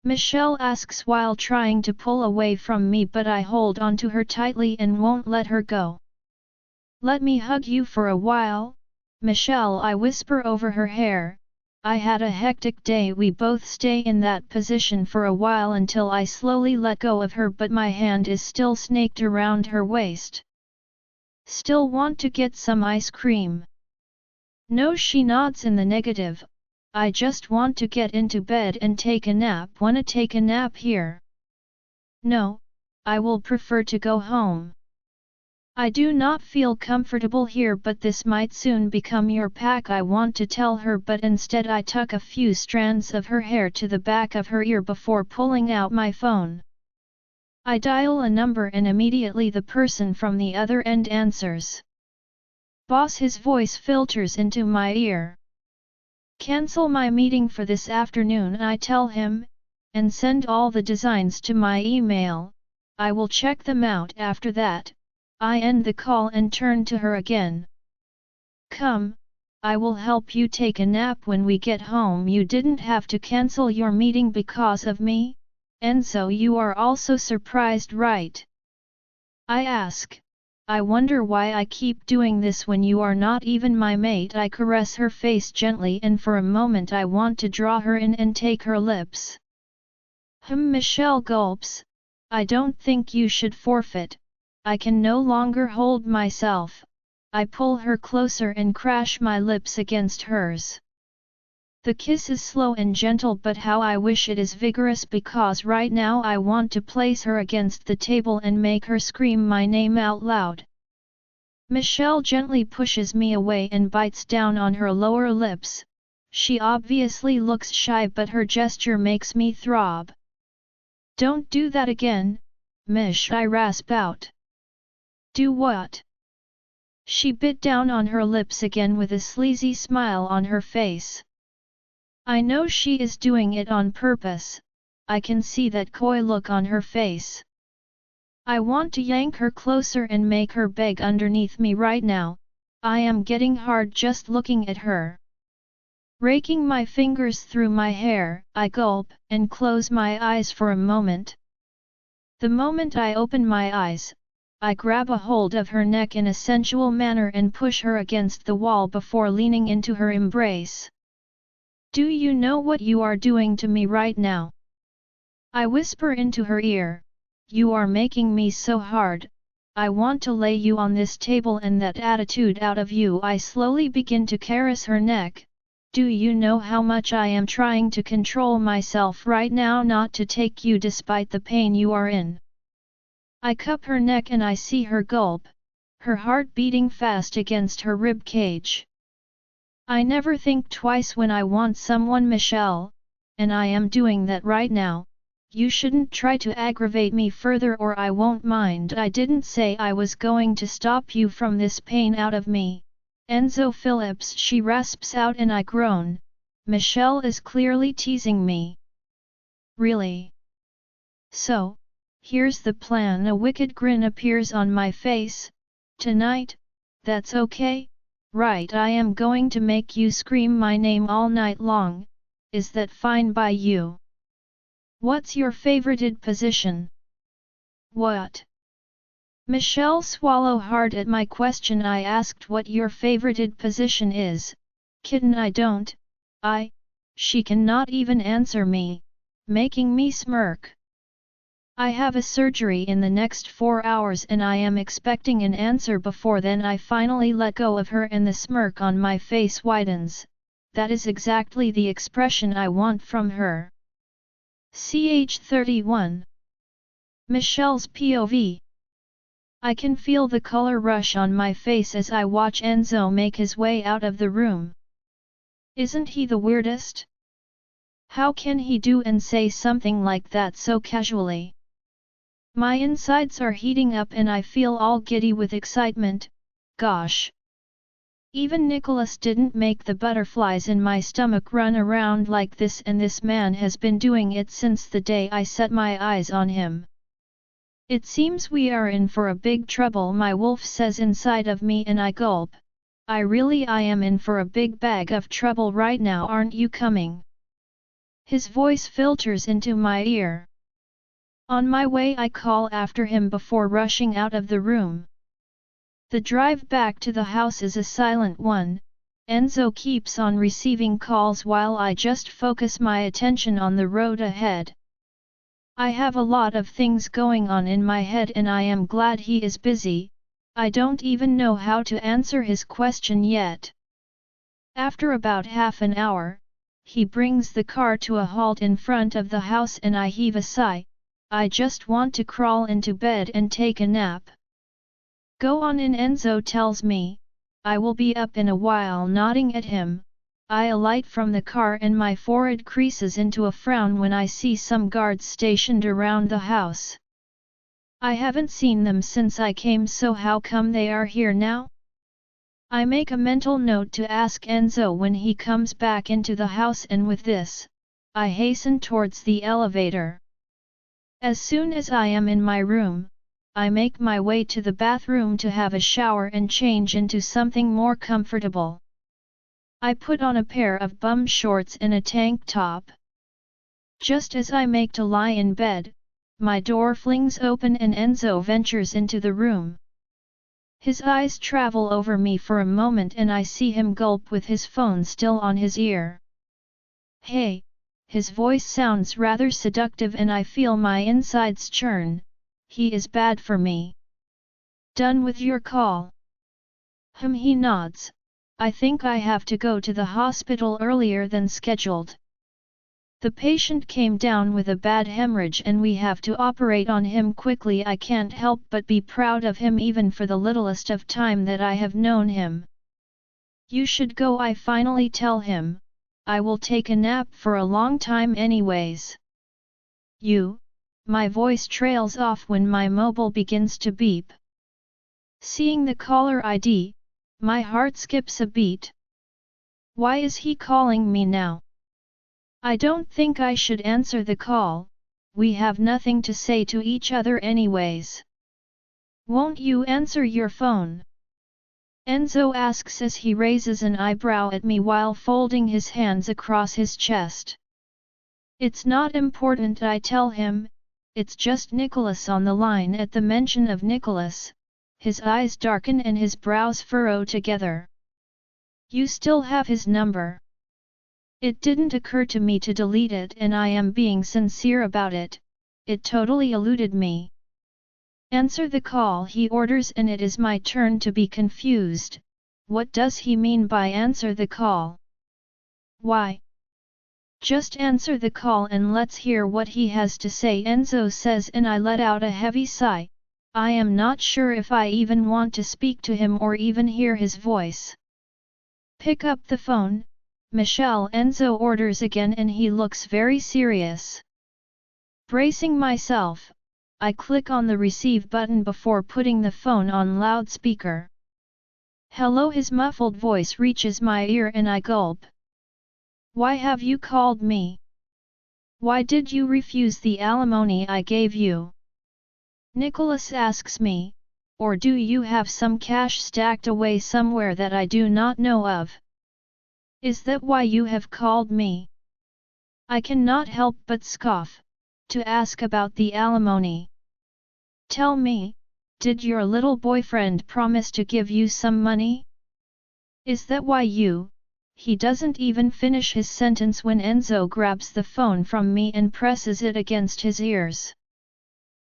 [SPEAKER 1] Michelle asks while trying to pull away from me, but I hold onto her tightly and won't let her go. Let me hug you for a while, Michelle, I whisper over her hair. I had a hectic day. We both stay in that position for a while until I slowly let go of her, but my hand is still snaked around her waist. Still want to get some ice cream? No, she nods in the negative. I just want to get into bed and take a nap. Wanna take a nap here? No, I will prefer to go home. I do not feel comfortable here, but this might soon become your pack, I want to tell her, but instead I tuck a few strands of her hair to the back of her ear before pulling out my phone. I dial a number and immediately the person from the other end answers. Boss, his voice filters into my ear. Cancel my meeting for this afternoon, I tell him, and send all the designs to my email. I will check them out after that. I end the call and turn to her again. Come, I will help you take a nap when we get home. You didn't have to cancel your meeting because of me, Enzo. You are also surprised, right? I ask. I wonder why I keep doing this when you are not even my mate. I caress her face gently and for a moment I want to draw her in and take her lips. Michelle gulps. I don't think you should forfeit. I can no longer hold myself. I pull her closer and crash my lips against hers. The kiss is slow and gentle, but how I wish it is vigorous, because right now I want to place her against the table and make her scream my name out loud. Michelle gently pushes me away and bites down on her lower lips. She obviously looks shy, but her gesture makes me throb. Don't do that again, Mish, I rasp out. Do what? She bit down on her lips again with a sleazy smile on her face. I know she is doing it on purpose. I can see that coy look on her face. I want to yank her closer and make her beg underneath me right now. I am getting hard just looking at her. Raking my fingers through my hair, I gulp and close my eyes for a moment. The moment I open my eyes, I grab a hold of her neck in a sensual manner and push her against the wall before leaning into her embrace. Do you know what you are doing to me right now? I whisper into her ear. You are making me so hard. I want to lay you on this table and that attitude out of you. I slowly begin to caress her neck. Do you know how much I am trying to control myself right now not to take you despite the pain you are in? I cup her neck and I see her gulp, her heart beating fast against her rib cage. I never think twice when I want someone, Michelle, and I am doing that right now. You shouldn't try to aggravate me further or I won't mind. I didn't say I was going to stop you from this pain out of me. Enzo Phillips, she rasps out and I groan. Michelle is clearly teasing me. Really? So, here's the plan. A wicked grin appears on my face. Tonight, That's okay, right? I am going to make you scream my name all night long, is that fine by you? What's your favorited position? What? Michelle swallow hard at my question. I asked what your favorited position is, kitten. I don't, she cannot even answer me, making me smirk. I have a surgery in the next 4 hours and I am expecting an answer before then. I finally let go of her and the smirk on my face widens. That is exactly the expression I want from her. Ch 31. Michelle's POV. I can feel the color rush on my face as I watch Enzo make his way out of the room. Isn't he the weirdest? How can he do and say something like that so casually? My insides are heating up and I feel all giddy with excitement. Gosh! Even Nicholas didn't make the butterflies in my stomach run around like this, and this man has been doing it since the day I set my eyes on him. It seems we are in for a big trouble, my wolf says inside of me, and I gulp. I am in for a big bag of trouble right now. Aren't you coming? His voice filters into my ear. On my way I call after him before rushing out of the room. The drive back to the house is a silent one. Enzo keeps on receiving calls while I just focus my attention on the road ahead. I have a lot of things going on in my head and I am glad he is busy. I don't even know how to answer his question yet. After about half an hour, he brings the car to a halt in front of the house and I heave a sigh. I just want to crawl into bed and take a nap. Go on in, Enzo tells me. I will be up in a while. Nodding at him, I alight from the car and my forehead creases into a frown when I see some guards stationed around the house. I haven't seen them since I came, so how come they are here now? I make a mental note to ask Enzo when he comes back into the house, and with this, I hasten towards the elevator. As soon as I am in my room, I make my way to the bathroom to have a shower and change into something more comfortable. I put on a pair of bum shorts and a tank top. Just as I make to lie in bed, my door flings open and Enzo ventures into the room. His eyes travel over me for a moment and I see him gulp with his phone still on his ear. Hey, his voice sounds rather seductive and I feel my insides churn. He is bad for me. Done with your call? He nods. I think I have to go to the hospital earlier than scheduled. The patient came down with a bad hemorrhage and we have to operate on him quickly. I can't help but be proud of him even for the littlest of time that I have known him. You should go, I finally tell him. I will take a nap for a long time anyways. You? My voice trails off when my mobile begins to beep. Seeing the caller ID, my heart skips a beat. Why is he calling me now? I don't think I should answer the call. We have nothing to say to each other anyways. Won't you answer your phone? Enzo asks as he raises an eyebrow at me while folding his hands across his chest. It's not important, I tell him. It's just Nicholas on the line. At the mention of Nicholas, his eyes darken and his brows furrow together. You still have his number? It didn't occur to me to delete it and I am being sincere about it. It totally eluded me. Answer the call, he orders, and it is my turn to be confused. What does he mean by answer the call? Why? Just answer the call and let's hear what he has to say, Enzo says, and I let out a heavy sigh. I am not sure if I even want to speak to him or even hear his voice. Pick up the phone, Michelle, Enzo orders again, and he looks very serious. Bracing myself, I click on the receive button before putting the phone on loudspeaker. Hello, his muffled voice reaches my ear and I gulp. Why have you called me? Why did you refuse the alimony I gave you? Nicholas asks me, Or do you have some cash stacked away somewhere that I do not know of? Is that why you have called me? I cannot help but scoff, to ask about the alimony. Tell me, did your little boyfriend promise to give you some money? Is that why you? He doesn't even finish his sentence when Enzo grabs the phone from me and presses it against his ears.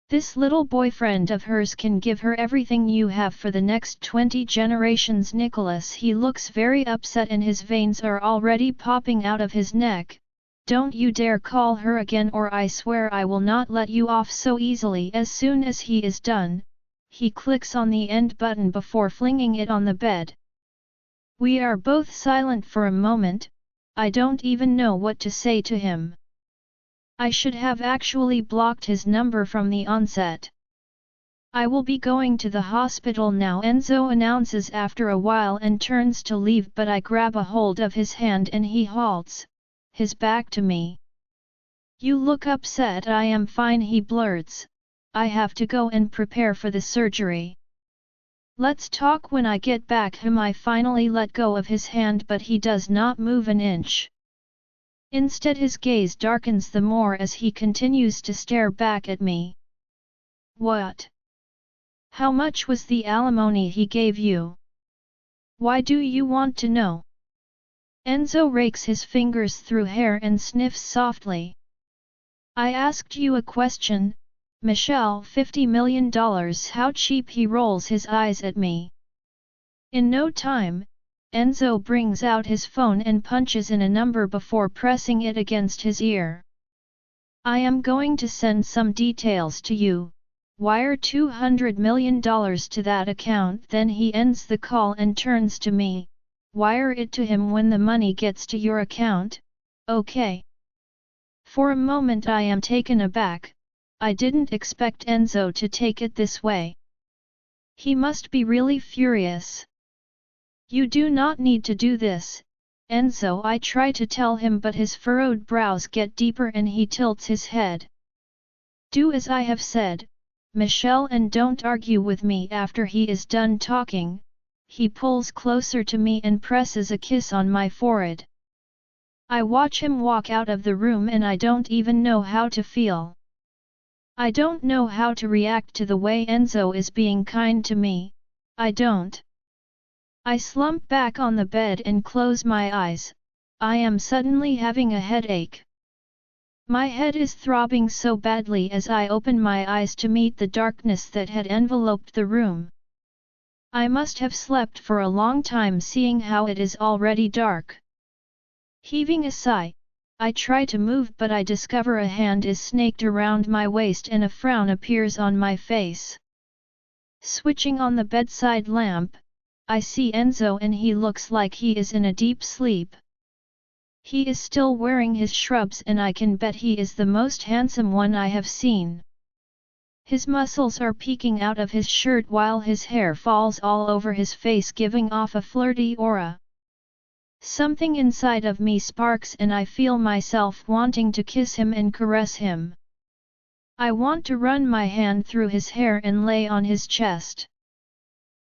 [SPEAKER 1] This little boyfriend of hers can give her everything you have for the next 20 generations. Nicholas, he looks very upset and his veins are already popping out of his neck. Don't you dare call her again or I swear I will not let you off so easily. As soon as he is done, he clicks on the end button before flinging it on the bed. We are both silent for a moment. I don't even know what to say to him. I should have actually blocked his number from the onset. I will be going to the hospital now, Enzo announces after a while and turns to leave, but I grab a hold of his hand and he halts, his back to me. You look upset. I am fine, he blurts. I have to go and prepare for the surgery. Let's talk when I get back. I finally let go of his hand, but he does not move an inch. Instead his gaze darkens the more as he continues to stare back at me. What? How much was the alimony he gave you? Why do you want to know? Enzo rakes his fingers through hair and sniffs softly. I asked you a question, Michelle. $50 million. How cheap? He rolls his eyes at me. In no time, Enzo brings out his phone and punches in a number before pressing it against his ear. I am going to send some details to you. Wire $200 million to that account. Then he ends the call and turns to me. Wire it to him when the money gets to your account, okay? For a moment I am taken aback. I didn't expect Enzo to take it this way. He must be really furious. You do not need to do this, Enzo. I try to tell him, but his furrowed brows get deeper and he tilts his head. Do as I have said, Michelle, and don't argue with me. After he is done talking, he pulls closer to me and presses a kiss on my forehead. I watch him walk out of the room and I don't even know how to feel. I don't know how to react to the way Enzo is being kind to me. I don't. I slump back on the bed and close my eyes. I am suddenly having a headache. My head is throbbing so badly as I open my eyes to meet the darkness that had enveloped the room. I must have slept for a long time, seeing how it is already dark. Heaving a sigh, I try to move, but I discover a hand is snaked around my waist and a frown appears on my face. Switching on the bedside lamp, I see Enzo and he looks like he is in a deep sleep. He is still wearing his shrubs and I can bet he is the most handsome one I have seen. His muscles are peeking out of his shirt while his hair falls all over his face, giving off a flirty aura. Something inside of me sparks and I feel myself wanting to kiss him and caress him. I want to run my hand through his hair and lay on his chest.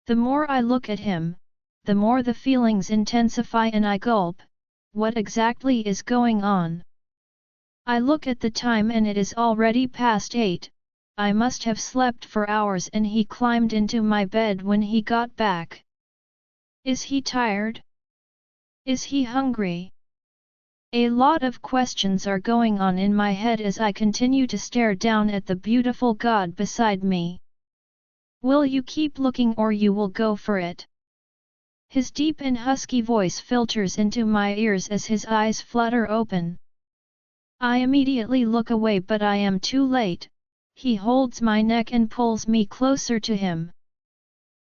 [SPEAKER 1] The more I look at him, the more the feelings intensify and I gulp. What exactly is going on? I look at the time and it is already past 8. I must have slept for hours and he climbed into my bed when he got back. Is he tired? Is he hungry? A lot of questions are going on in my head as I continue to stare down at the beautiful god beside me. Will you keep looking or you will go for it? His deep and husky voice filters into my ears as his eyes flutter open. I immediately look away, but I am too late. He holds my neck and pulls me closer to him.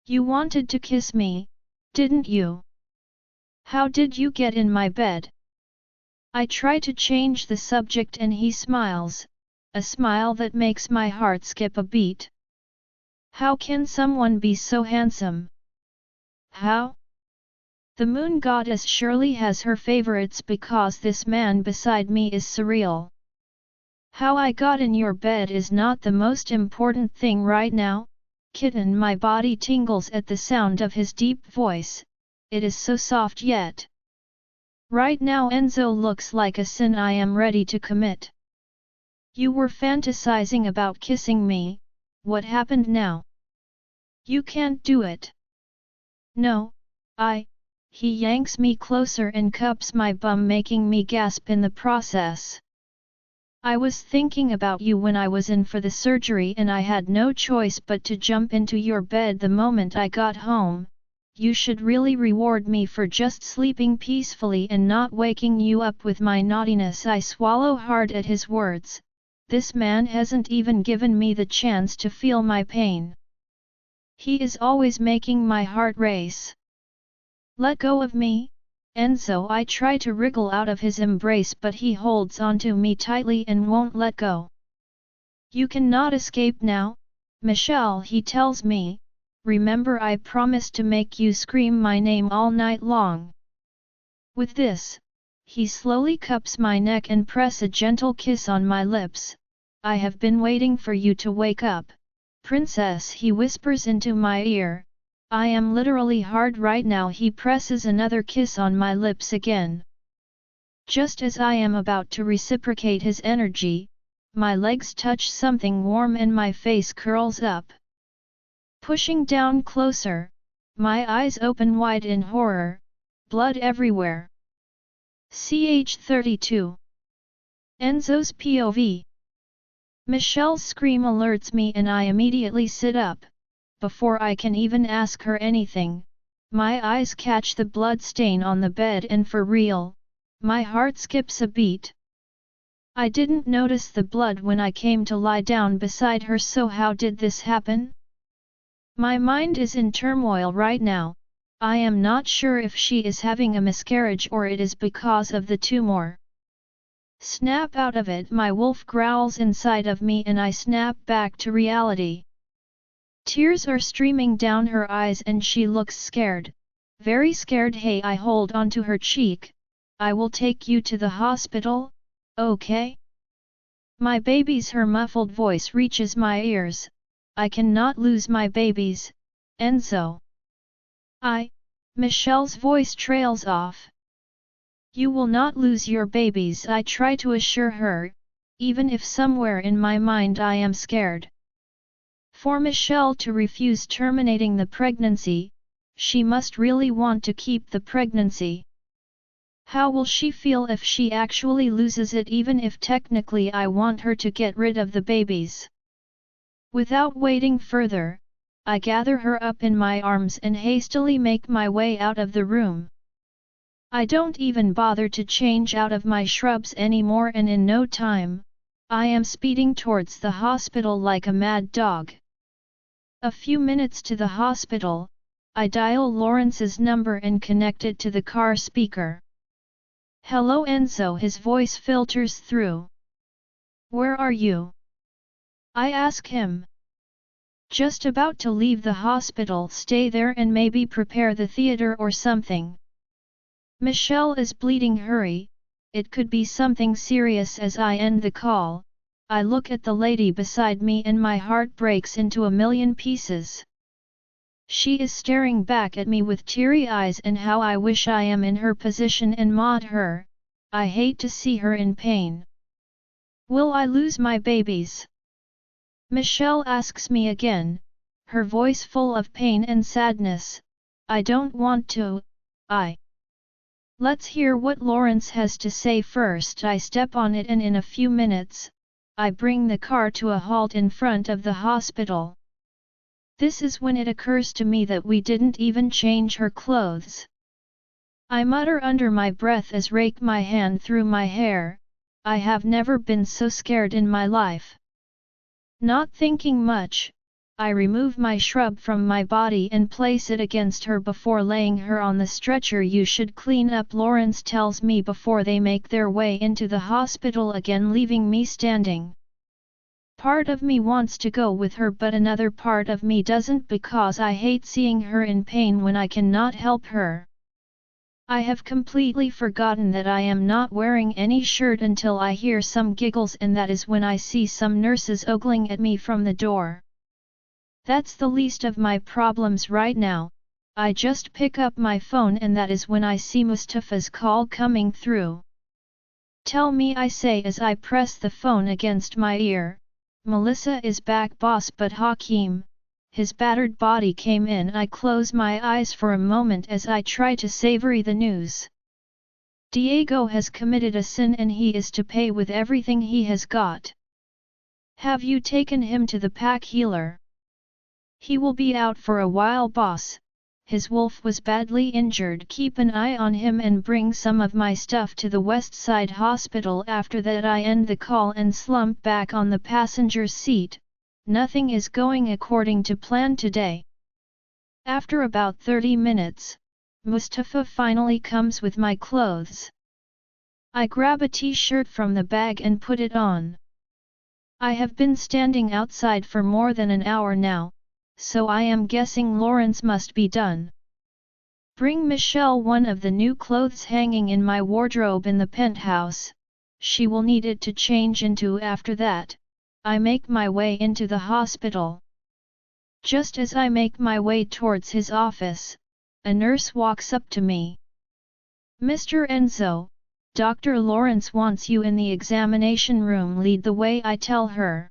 [SPEAKER 1] You wanted to kiss me, didn't you? How did you get in my bed? I try to change the subject and he smiles, a smile that makes my heart skip a beat. How can someone be so handsome? How? The moon goddess surely has her favorites because this man beside me is surreal. How I got in your bed is not the most important thing right now, Kitten, my body tingles at the sound of his deep voice, it is so soft yet. Right now Enzo looks like a sin I am ready to commit. You were fantasizing about kissing me, what happened now? You can't do it. No, he yanks me closer and cups my bum, making me gasp in the process. I was thinking about you when I was in for the surgery and I had no choice but to jump into your bed the moment I got home. You should really reward me for just sleeping peacefully and not waking you up with my naughtiness. I swallow hard at his words. This man hasn't even given me the chance to feel my pain. He is always making my heart race. Let go of me, Enzo. I try to wriggle out of his embrace, but he holds onto me tightly and won't let go. You cannot escape now, Michelle, he tells me. Remember, I promised to make you scream my name all night long. With this, he slowly cups my neck and press a gentle kiss on my lips. I have been waiting for you to wake up, princess, he whispers into my ear. I am literally hard right now. He presses another kiss on my lips again. Just as I am about to reciprocate his energy, my legs touch something warm and my face curls up. Pushing down closer, my eyes open wide in horror, blood everywhere. Ch 32. Enzo's POV. Michelle's scream alerts me and I immediately sit up. Before I can even ask her anything, my eyes catch the blood stain on the bed, and for real, my heart skips a beat. I didn't notice the blood when I came to lie down beside her, so how did this happen? My mind is in turmoil right now. I am not sure if she is having a miscarriage or it is because of the tumor. Snap out of it, my wolf growls inside of me and I snap back to reality. Tears are streaming down her eyes and she looks scared, very scared. Hey, I hold onto her cheek. I will take you to the hospital, okay? My babies, her muffled voice reaches my ears. I cannot lose my babies, Enzo. Michelle's voice trails off. You will not lose your babies, I try to assure her, even if somewhere in my mind I am scared. For Michelle to refuse terminating the pregnancy, she must really want to keep the pregnancy. How will she feel if she actually loses it, even if technically I want her to get rid of the babies? Without waiting further, I gather her up in my arms and hastily make my way out of the room. I don't even bother to change out of my shrubs anymore, and in no time, I am speeding towards the hospital like a mad dog. A few minutes to the hospital, I dial Lawrence's number and connect it to the car speaker. Hello Enzo, his voice filters through. Where are you? I ask him. Just about to leave the hospital. Stay there and maybe prepare the theater or something. Michelle is bleeding, hurry, it could be something serious. As I end the call, I look at the lady beside me and my heart breaks into a million pieces. She is staring back at me with teary eyes, and how I wish I am in her position and maud her. I hate to see her in pain. Will I lose my babies? Michelle asks me again, her voice full of pain and sadness. I don't want to, Let's hear what Lawrence has to say first. I step on it and in a few minutes, I bring the car to a halt in front of the hospital. This is when it occurs to me that we didn't even change her clothes. I mutter under my breath as rake my hand through my hair. I have never been so scared in my life. Not thinking much, I remove my shrub from my body and place it against her before laying her on the stretcher. You should clean up, Lawrence tells me before they make their way into the hospital again, leaving me standing. Part of me wants to go with her, but another part of me doesn't, because I hate seeing her in pain when I cannot help her. I have completely forgotten that I am not wearing any shirt until I hear some giggles, and that is when I see some nurses ogling at me from the door. That's the least of my problems right now. I just pick up my phone and that is when I see Mustafa's call coming through. Tell me, I say as I press the phone against my ear. Melissa is back, boss, but Hakeem, his battered body came in. I close my eyes for a moment as I try to savor the news. Diego has committed a sin and he is to pay with everything he has got. Have you taken him to the pack healer? He will be out for a while, boss. His wolf was badly injured. Keep an eye on him and bring some of my stuff to the West Side Hospital. After that I end the call and slump back on the passenger seat. Nothing is going according to plan today. After about 30 minutes, Mustafa finally comes with my clothes. I grab a t-shirt from the bag and put it on. I have been standing outside for more than an hour now, so I am guessing Lawrence must be done. Bring Michelle one of the new clothes hanging in my wardrobe in the penthouse. She will need it to change into. After that, I make my way into the hospital. Just as I make my way towards his office, a nurse walks up to me. Mr. Enzo, Dr. Lawrence wants you in the examination room. Lead the way, I tell her.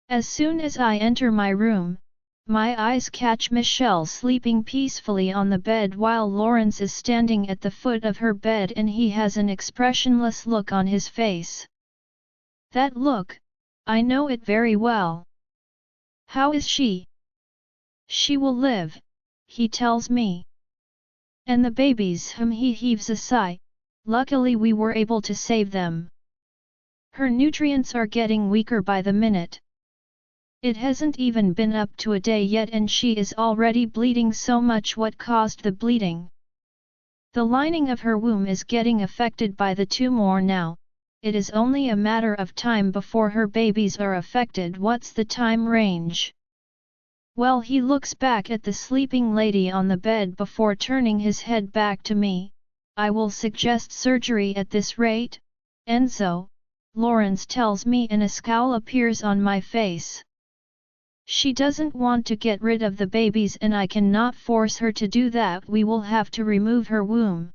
[SPEAKER 1] As soon as I enter my room, my eyes catch Michelle sleeping peacefully on the bed while Lawrence is standing at the foot of her bed and he has an expressionless look on his face. That look, I know it very well. How is she? She will live, he tells me. And the babies? He heaves a sigh. Luckily we were able to save them. Her nutrients are getting weaker by the minute. It hasn't even been up to a day yet and she is already bleeding so much. What caused the bleeding? The lining of her womb is getting affected by the tumor now. It is only a matter of time before her babies are affected. What's the time range? Well, he looks back at the sleeping lady on the bed before turning his head back to me. I will suggest surgery at this rate, Enzo, Lawrence tells me, and a scowl appears on my face. She doesn't want to get rid of the babies and I cannot force her to do that. We will have to remove her womb.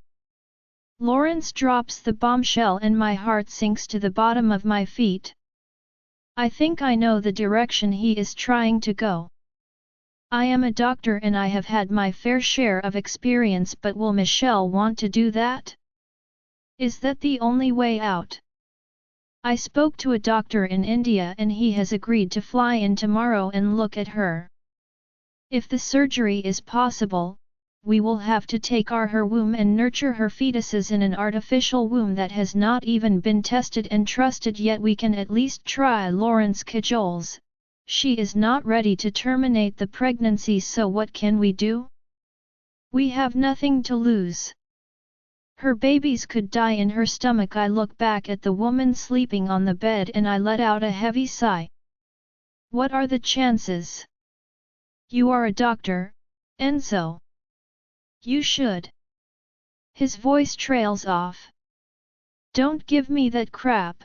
[SPEAKER 1] Lawrence drops the bombshell and my heart sinks to the bottom of my feet. I think I know the direction he is trying to go. I am a doctor and I have had my fair share of experience, but will Michelle want to do that? Is that the only way out? I spoke to a doctor in India and he has agreed to fly in tomorrow and look at her. If the surgery is possible, we will have to take her womb and nurture her fetuses in an artificial womb that has not even been tested and trusted yet. We can at least try. Lawrence cajoles. She is not ready to terminate the pregnancy, so what can we do? We have nothing to lose. Her babies could die in her stomach. I look back at the woman sleeping on the bed and I let out a heavy sigh. What are the chances? You are a doctor, Enzo. You should. His voice trails off. Don't give me that crap.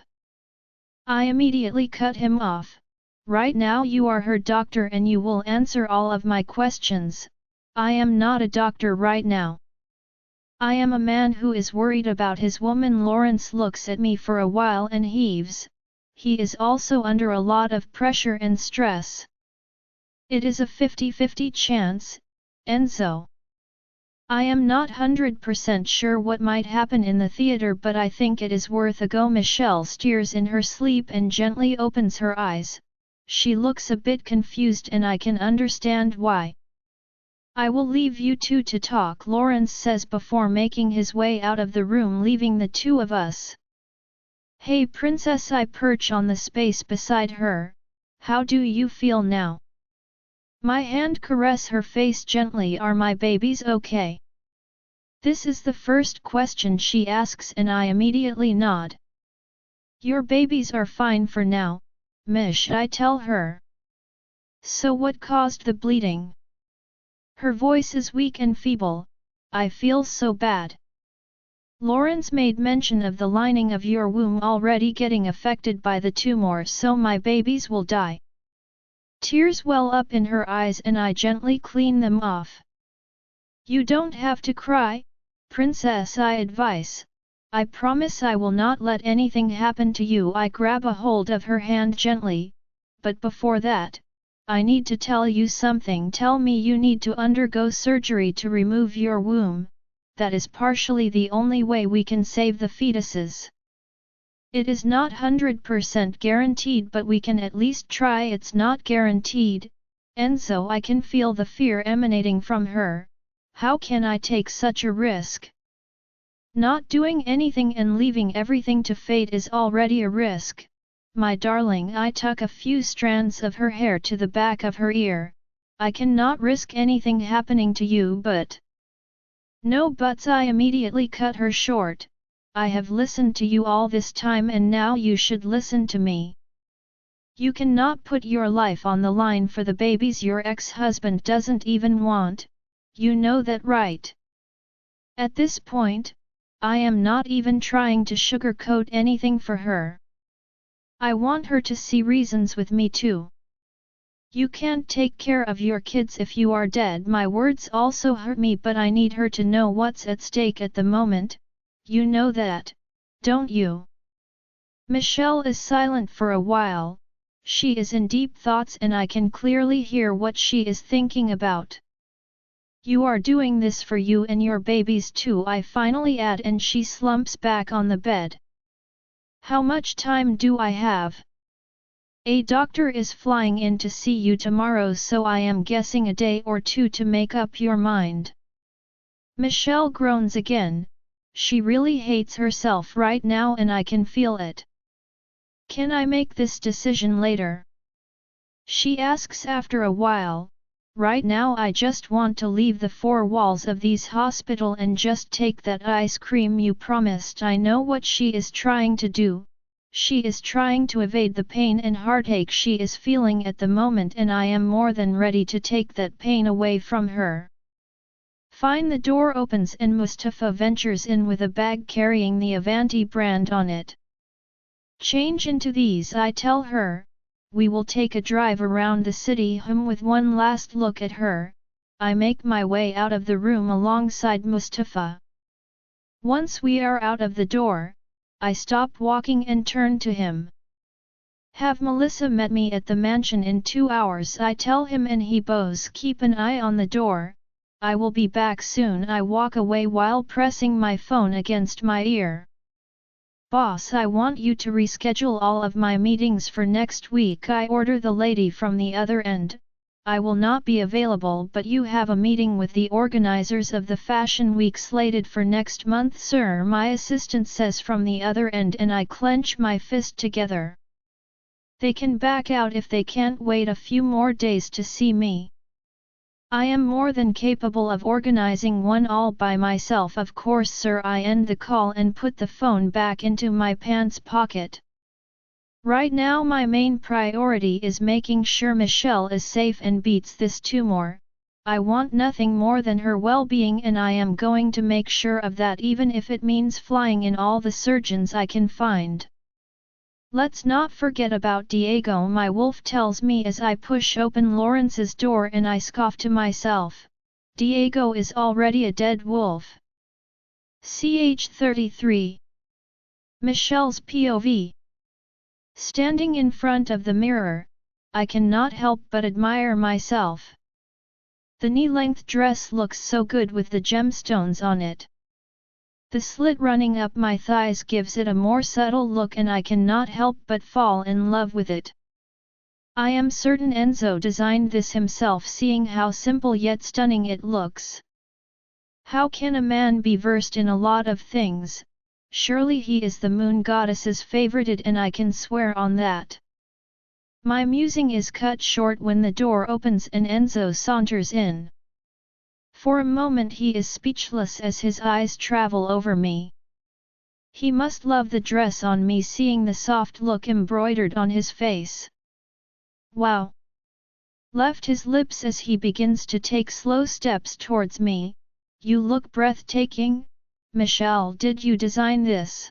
[SPEAKER 1] I immediately cut him off. Right now you are her doctor and you will answer all of my questions. I am not a doctor right now. I am a man who is worried about his woman. Lawrence looks at me for a while and heaves. He is also under a lot of pressure and stress. It is a 50-50 chance, Enzo. I am not 100% sure what might happen in the theater, but I think it is worth a go. Michelle stirs in her sleep and gently opens her eyes. She looks a bit confused and I can understand why. I will leave you two to talk, Lawrence says before making his way out of the room, leaving the two of us. Hey princess, I perch on the space beside her. How do you feel now? My hand caress her face gently. Are my babies okay? This is the first question she asks and I immediately nod. Your babies are fine for now, Mish, I tell her. So what caused the bleeding? Her voice is weak and feeble. I feel so bad. Lawrence made mention of the lining of your womb already getting affected by the tumor, so my babies will die. Tears well up in her eyes and I gently clean them off. You don't have to cry, princess, I advise. I promise I will not let anything happen to you. I grab a hold of her hand gently, but before that, I need to tell you something. Tell me you need to undergo surgery to remove your womb, that is partially the only way we can save the fetuses. It is not 100% guaranteed but we can at least try. It's not guaranteed, Enzo. I can feel the fear emanating from her. How can I take such a risk? Not doing anything and leaving everything to fate is already a risk. My darling, I tuck a few strands of her hair to the back of her ear. I cannot risk anything happening to you but... No buts, I immediately cut her short. I have listened to you all this time and now you should listen to me. You cannot put your life on the line for the babies your ex-husband doesn't even want, you know that, right? At this point, I am not even trying to sugarcoat anything for her. I want her to see reasons with me too. You can't take care of your kids if you are dead. My words also hurt me but I need her to know what's at stake at the moment. You know that, don't you? Michelle is silent for a while. She is in deep thoughts and I can clearly hear what she is thinking about. You are doing this for you and your babies too, I finally add, and she slumps back on the bed. How much time do I have? A doctor is flying in to see you tomorrow, so I am guessing a day or two to make up your mind. Michelle groans again. She really hates herself right now and I can feel it. Can I make this decision later? She asks after a while. Right now I just want to leave the four walls of this hospital and just take that ice cream you promised. I know what she is trying to do. She is trying to evade the pain and heartache she is feeling at the moment and I am more than ready to take that pain away from her. Fine, the door opens and Mustafa ventures in with a bag carrying the Avanti brand on it. Change into these, I tell her. We will take a drive around the city. With one last look at her, I make my way out of the room alongside Mustafa. Once we are out of the door, I stop walking and turn to him. Have Melissa met me at the mansion in 2 hours, I tell him, and he bows. Keep an eye on the door. I will be back soon. I walk away while pressing my phone against my ear. Boss, I want you to reschedule all of my meetings for next week. I order the lady from the other end. I will not be available, but you have a meeting with the organizers of the Fashion Week slated for next month, sir, my assistant says from the other end, and I clench my fist together. They can back out if they can't wait a few more days to see me. I am more than capable of organizing one all by myself, of course, sir. I end the call and put the phone back into my pants pocket. Right now my main priority is making sure Michelle is safe and beats this tumor. I want nothing more than her well-being and I am going to make sure of that, even if it means flying in all the surgeons I can find. Let's not forget about Diego, my wolf tells me as I push open Lawrence's door, and I scoff to myself. Diego is already a dead wolf. Ch 33. Michelle's POV. Standing in front of the mirror, I cannot help but admire myself. The knee-length dress looks so good with the gemstones on it. The slit running up my thighs gives it a more subtle look and I cannot help but fall in love with it. I am certain Enzo designed this himself, seeing how simple yet stunning it looks. How can a man be versed in a lot of things? Surely he is the moon goddess's favorited, and I can swear on that. My musing is cut short when the door opens and Enzo saunters in. For a moment he is speechless as his eyes travel over me. He must love the dress on me, seeing the soft look embroidered on his face. Wow! Left his lips as he begins to take slow steps towards me. You look breathtaking. Michelle, did you design this?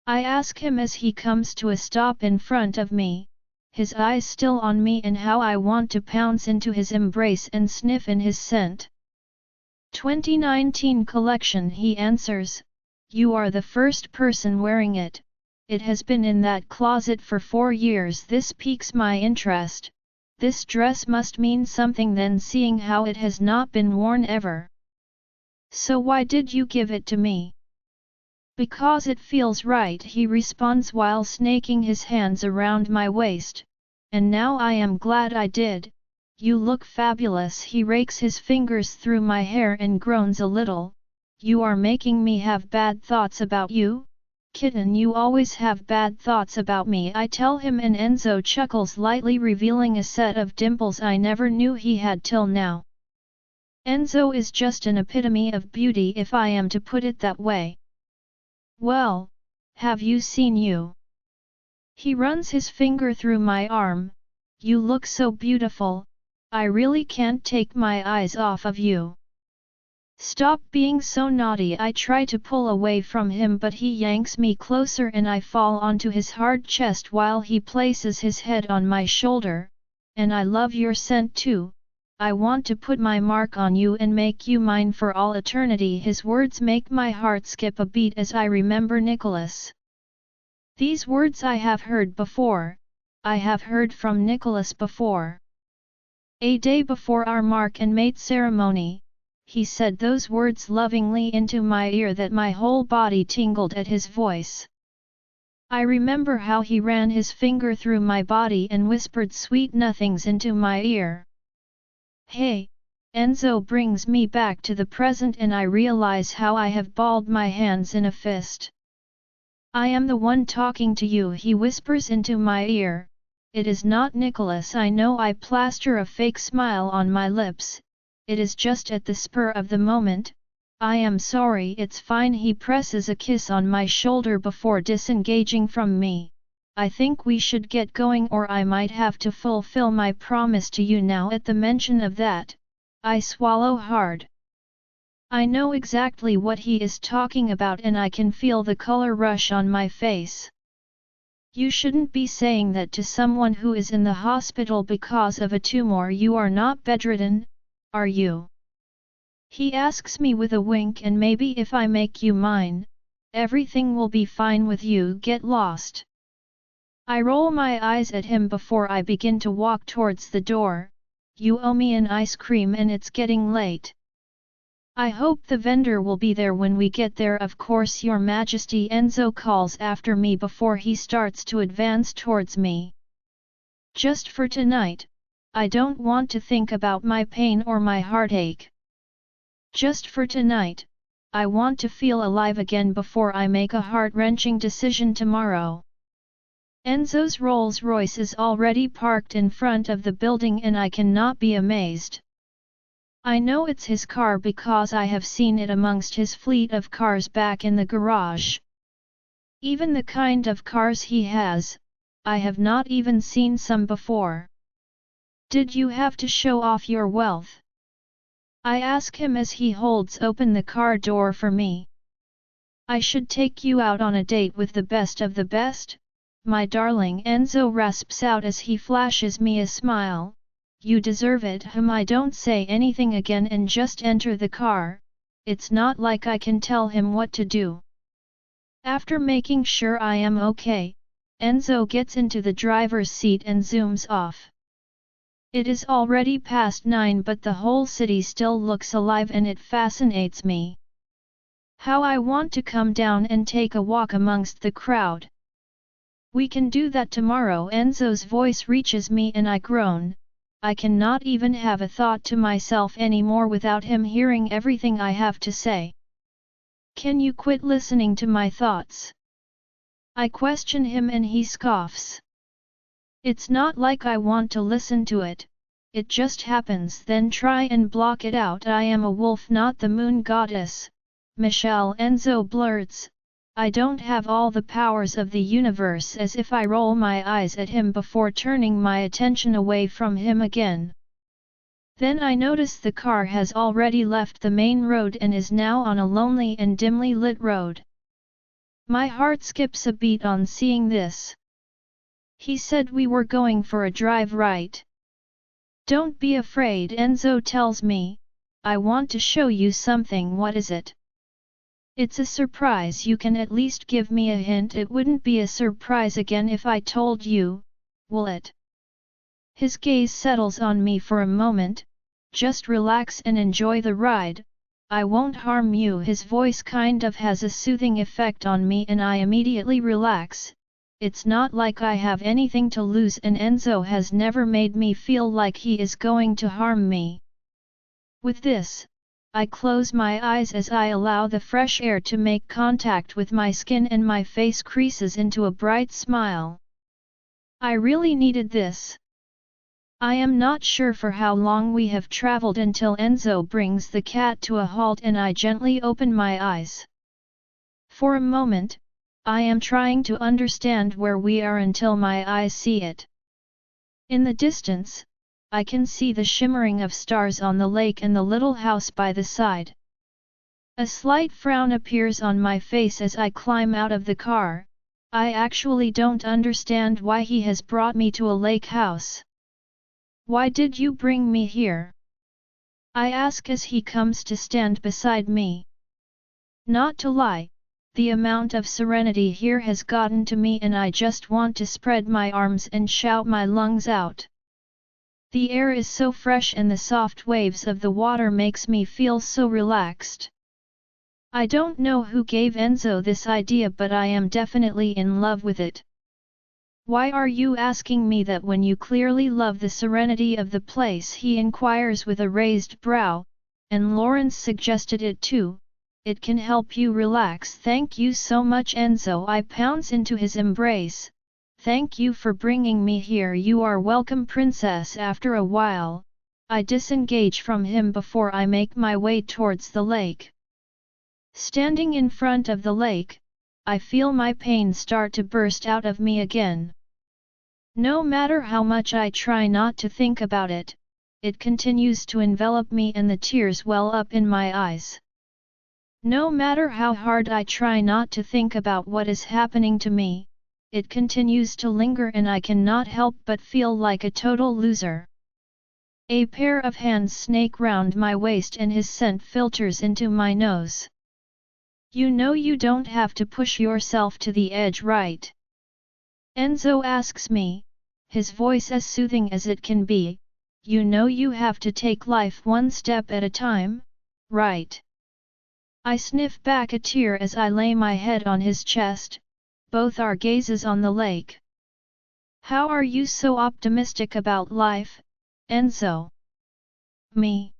[SPEAKER 1] I ask him as he comes to a stop in front of me. his eyes still on me, and how I want to pounce into his embrace and sniff in his scent. 2019 collection, he answers. You are the first person wearing it. It has been in that closet for 4 years. This piques my interest. This dress must mean something then, seeing how it has not been worn ever. So why did you give it to me? Because it feels right, he responds while snaking his hands around my waist. And now I am glad I did. You look fabulous. He rakes his fingers through my hair and groans a little. You are making me have bad thoughts about you? Kitten, you always have bad thoughts about me, I tell him, and Enzo chuckles lightly, revealing a set of dimples I never knew he had till now. Enzo is just an epitome of beauty, if I am to put it that way. Well, have you seen you? He runs his finger through my arm. You look so beautiful, I really can't take my eyes off of you. Stop being so naughty. I try to pull away from him, but he yanks me closer and I fall onto his hard chest while he places his head on my shoulder. And I love your scent too. I want to put my mark on you and make you mine for all eternity. His words make my heart skip a beat as I remember Nicholas. These words I have heard before. I have heard from Nicholas before. A day before our mark and mate ceremony, he said those words lovingly into my ear that my whole body tingled at his voice. I remember how he ran his finger through my body and whispered sweet nothings into my ear. Hey, Enzo brings me back to the present and I realize how I have balled my hands in a fist. I am the one talking to you, he whispers into my ear. It is not Nicholas. I know. I plaster a fake smile on my lips. It is just at the spur of the moment. I am sorry, it's fine. He presses a kiss on my shoulder before disengaging from me. I think we should get going or I might have to fulfill my promise to you now. At the mention of that, I swallow hard. I know exactly what he is talking about and I can feel the color rush on my face. You shouldn't be saying that to someone who is in the hospital because of a tumor. You are not bedridden, are you? He asks me with a wink, and maybe if I make you mine, everything will be fine with you. Get lost. I roll my eyes at him before I begin to walk towards the door. You owe me an ice cream and it's getting late. I hope the vendor will be there when we get there. Of course, Your Majesty, Enzo calls after me before he starts to advance towards me. Just for tonight, I don't want to think about my pain or my heartache. Just for tonight, I want to feel alive again before I make a heart-wrenching decision tomorrow. Enzo's Rolls-Royce is already parked in front of the building and I cannot be amazed. I know it's his car because I have seen it amongst his fleet of cars back in the garage. Even the kind of cars he has, I have not even seen some before. Did you have to show off your wealth? I ask him as he holds open the car door for me. I should take you out on a date with the best of the best, my darling, Enzo rasps out as he flashes me a smile. You deserve it. I don't say anything again and just enter the car. It's not like I can tell him what to do. After making sure I am okay, Enzo gets into the driver's seat and zooms off. It is already past 9, but the whole city still looks alive and it fascinates me. How I want to come down and take a walk amongst the crowd. We can do that tomorrow. Enzo's voice reaches me and I groan. I cannot even have a thought to myself anymore without him hearing everything I have to say. Can you quit listening to my thoughts? I question him and he scoffs. It's not like I want to listen to it, it just happens. Then try and block it out. I am a wolf, not the moon goddess, Michelle. Enzo blurts. I don't have all the powers of the universe, as if I roll my eyes at him before turning my attention away from him again. Then I notice the car has already left the main road and is now on a lonely and dimly lit road. My heart skips a beat on seeing this. He said we were going for a drive, right? Don't be afraid, Enzo tells me. I want to show you something. What is it? It's a surprise. You can at least give me a hint. It wouldn't be a surprise again if I told you, will it? His gaze settles on me for a moment. Just relax and enjoy the ride. I won't harm you. His voice kind of has a soothing effect on me and I immediately relax. It's not like I have anything to lose and Enzo has never made me feel like he is going to harm me. With this, I close my eyes as I allow the fresh air to make contact with my skin and my face creases into a bright smile. I really needed this. I am not sure for how long we have traveled until Enzo brings the cat to a halt and I gently open my eyes. For a moment, I am trying to understand where we are until my eyes see it. In the distance, I can see the shimmering of stars on the lake and the little house by the side. A slight frown appears on my face as I climb out of the car. I actually don't understand why he has brought me to a lake house. Why did you bring me here? I ask as he comes to stand beside me. Not to lie, the amount of serenity here has gotten to me and I just want to spread my arms and shout my lungs out. The air is so fresh and the soft waves of the water makes me feel so relaxed. I don't know who gave Enzo this idea, but I am definitely in love with it. Why are you asking me that when you clearly love the serenity of the place? He inquires with a raised brow, and Lawrence suggested it too. It can help you relax. Thank you so much, Enzo. I pounce into his embrace. Thank you for bringing me here. You are welcome, princess. After a while, I disengage from him before I make my way towards the lake. Standing in front of the lake, I feel my pain start to burst out of me again. No matter how much I try not to think about it, it continues to envelop me and the tears well up in my eyes. No matter how hard I try not to think about what is happening to me, it continues to linger and I cannot help but feel like a total loser. A pair of hands snake round my waist and his scent filters into my nose. You know you don't have to push yourself to the edge, right? Enzo asks me, his voice as soothing as it can be. You know you have to take life one step at a time, right? I sniff back a tear as I lay my head on his chest, both our gazes on the lake. How are you so optimistic about life, Enzo? Me?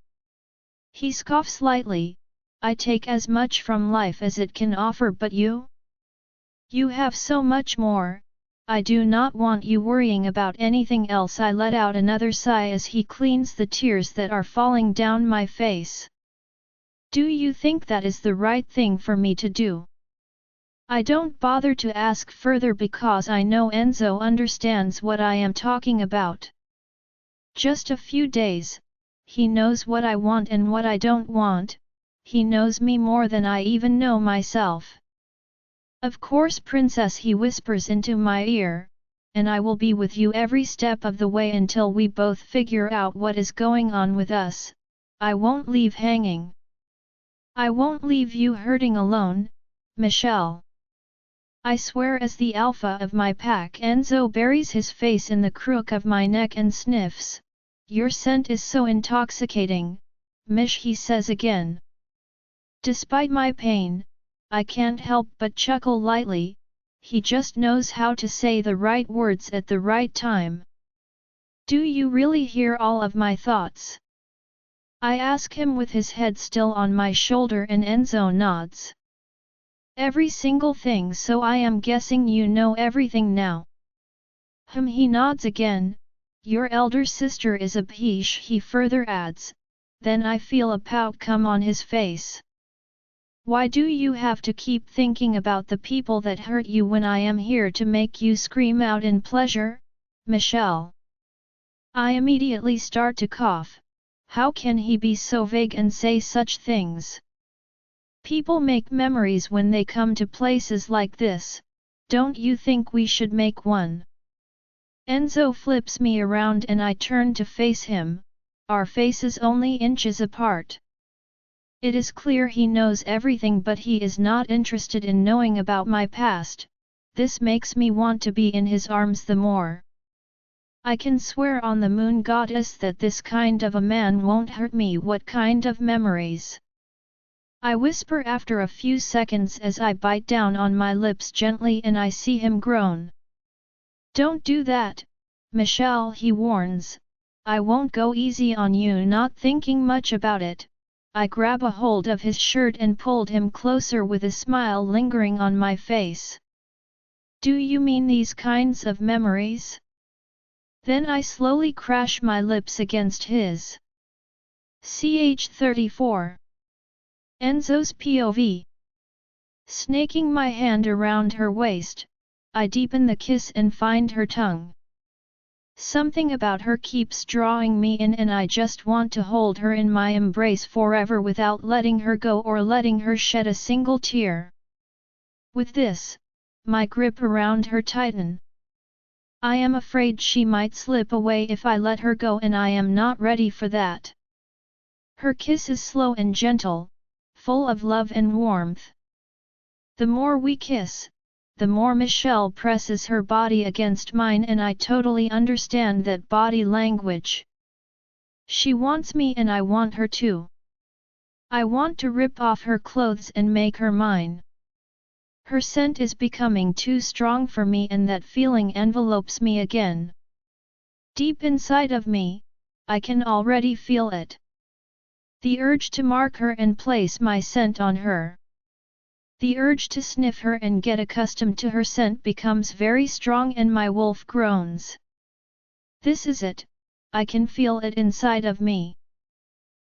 [SPEAKER 1] He scoffs lightly. I take as much from life as it can offer, but you? You have so much more. I do not want you worrying about anything else. I let out another sigh as he cleans the tears that are falling down my face. Do you think that is the right thing for me to do? I don't bother to ask further because I know Enzo understands what I am talking about. Just a few days, he knows what I want and what I don't want. He knows me more than I even know myself. Of course, princess, he whispers into my ear, and I will be with you every step of the way until we both figure out what is going on with us. I won't leave hanging. I won't leave you hurting alone, Michelle. I swear. As the alpha of my pack, Enzo buries his face in the crook of my neck and sniffs. Your scent is so intoxicating, Mish, he says again. Despite my pain, I can't help but chuckle lightly. He just knows how to say the right words at the right time. Do you really hear all of my thoughts? I ask him with his head still on my shoulder, and Enzo nods. Every single thing, so I am guessing you know everything now. He nods again. Your elder sister is a biche, he further adds. Then I feel a pout come on his face. Why do you have to keep thinking about the people that hurt you when I am here to make you scream out in pleasure, Michelle? I immediately start to cough. How can he be so vague and say such things? People make memories when they come to places like this. Don't you think we should make one? Enzo flips me around and I turn to face him, our faces only inches apart. It is clear he knows everything but he is not interested in knowing about my past. This makes me want to be in his arms the more. I can swear on the moon goddess that this kind of a man won't hurt me. What kind of memories? I whisper after a few seconds as I bite down on my lips gently and I see him groan. Don't do that, Michelle, he warns. I won't go easy on you. Not thinking much about it, I grab a hold of his shirt and pulled him closer with a smile lingering on my face. Do you mean these kinds of memories? Then I slowly crash my lips against his. Ch 34. Enzo's POV. Snaking my hand around her waist, I deepen the kiss and find her tongue. Something about her keeps drawing me in and I just want to hold her in my embrace forever without letting her go or letting her shed a single tear. With this, my grip around her tighten. I am afraid she might slip away if I let her go and I am not ready for that. Her kiss is slow and gentle, full of love and warmth. The more we kiss, the more Michelle presses her body against mine and I totally understand that body language. She wants me and I want her too. I want to rip off her clothes and make her mine. Her scent is becoming too strong for me and that feeling envelopes me again. Deep inside of me, I can already feel it. The urge to mark her and place my scent on her. The urge to sniff her and get accustomed to her scent becomes very strong and my wolf groans. This is it, I can feel it inside of me.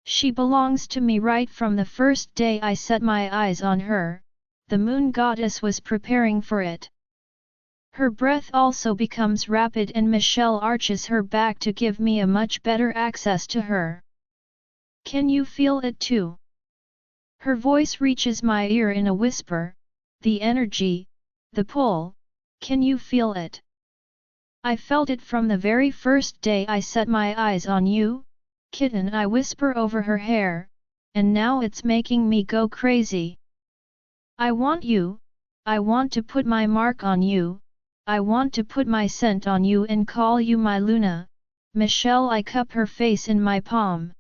[SPEAKER 1] She belongs to me right from the first day I set my eyes on her, the moon goddess was preparing for it. Her breath also becomes rapid and Michelle arches her back to give me a much better access to her. Can you feel it too? Her voice reaches my ear in a whisper, the energy, the pull, can you feel it? I felt it from the very first day I set my eyes on you, kitten, I whisper over her hair, and now it's making me go crazy. I want you, I want to put my mark on you, I want to put my scent on you and call you my Luna, Michelle. I cup her face in my palm.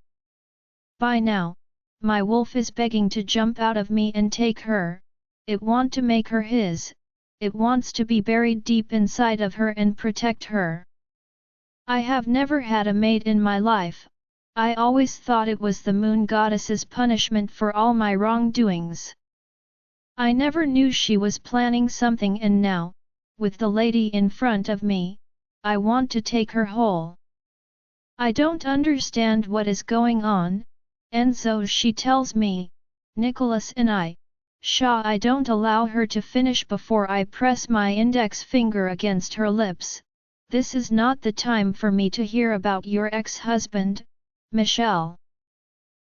[SPEAKER 1] By now, my wolf is begging to jump out of me and take her, it want to make her his, it wants to be buried deep inside of her and protect her. I have never had a mate in my life, I always thought it was the moon goddess's punishment for all my wrongdoings. I never knew she was planning something and now, with the lady in front of me, I want to take her whole. I don't understand what is going on, Enzo, she tells me, Nicholas and I don't allow her to finish before I press my index finger against her lips. This is not the time for me to hear about your ex-husband, Michelle.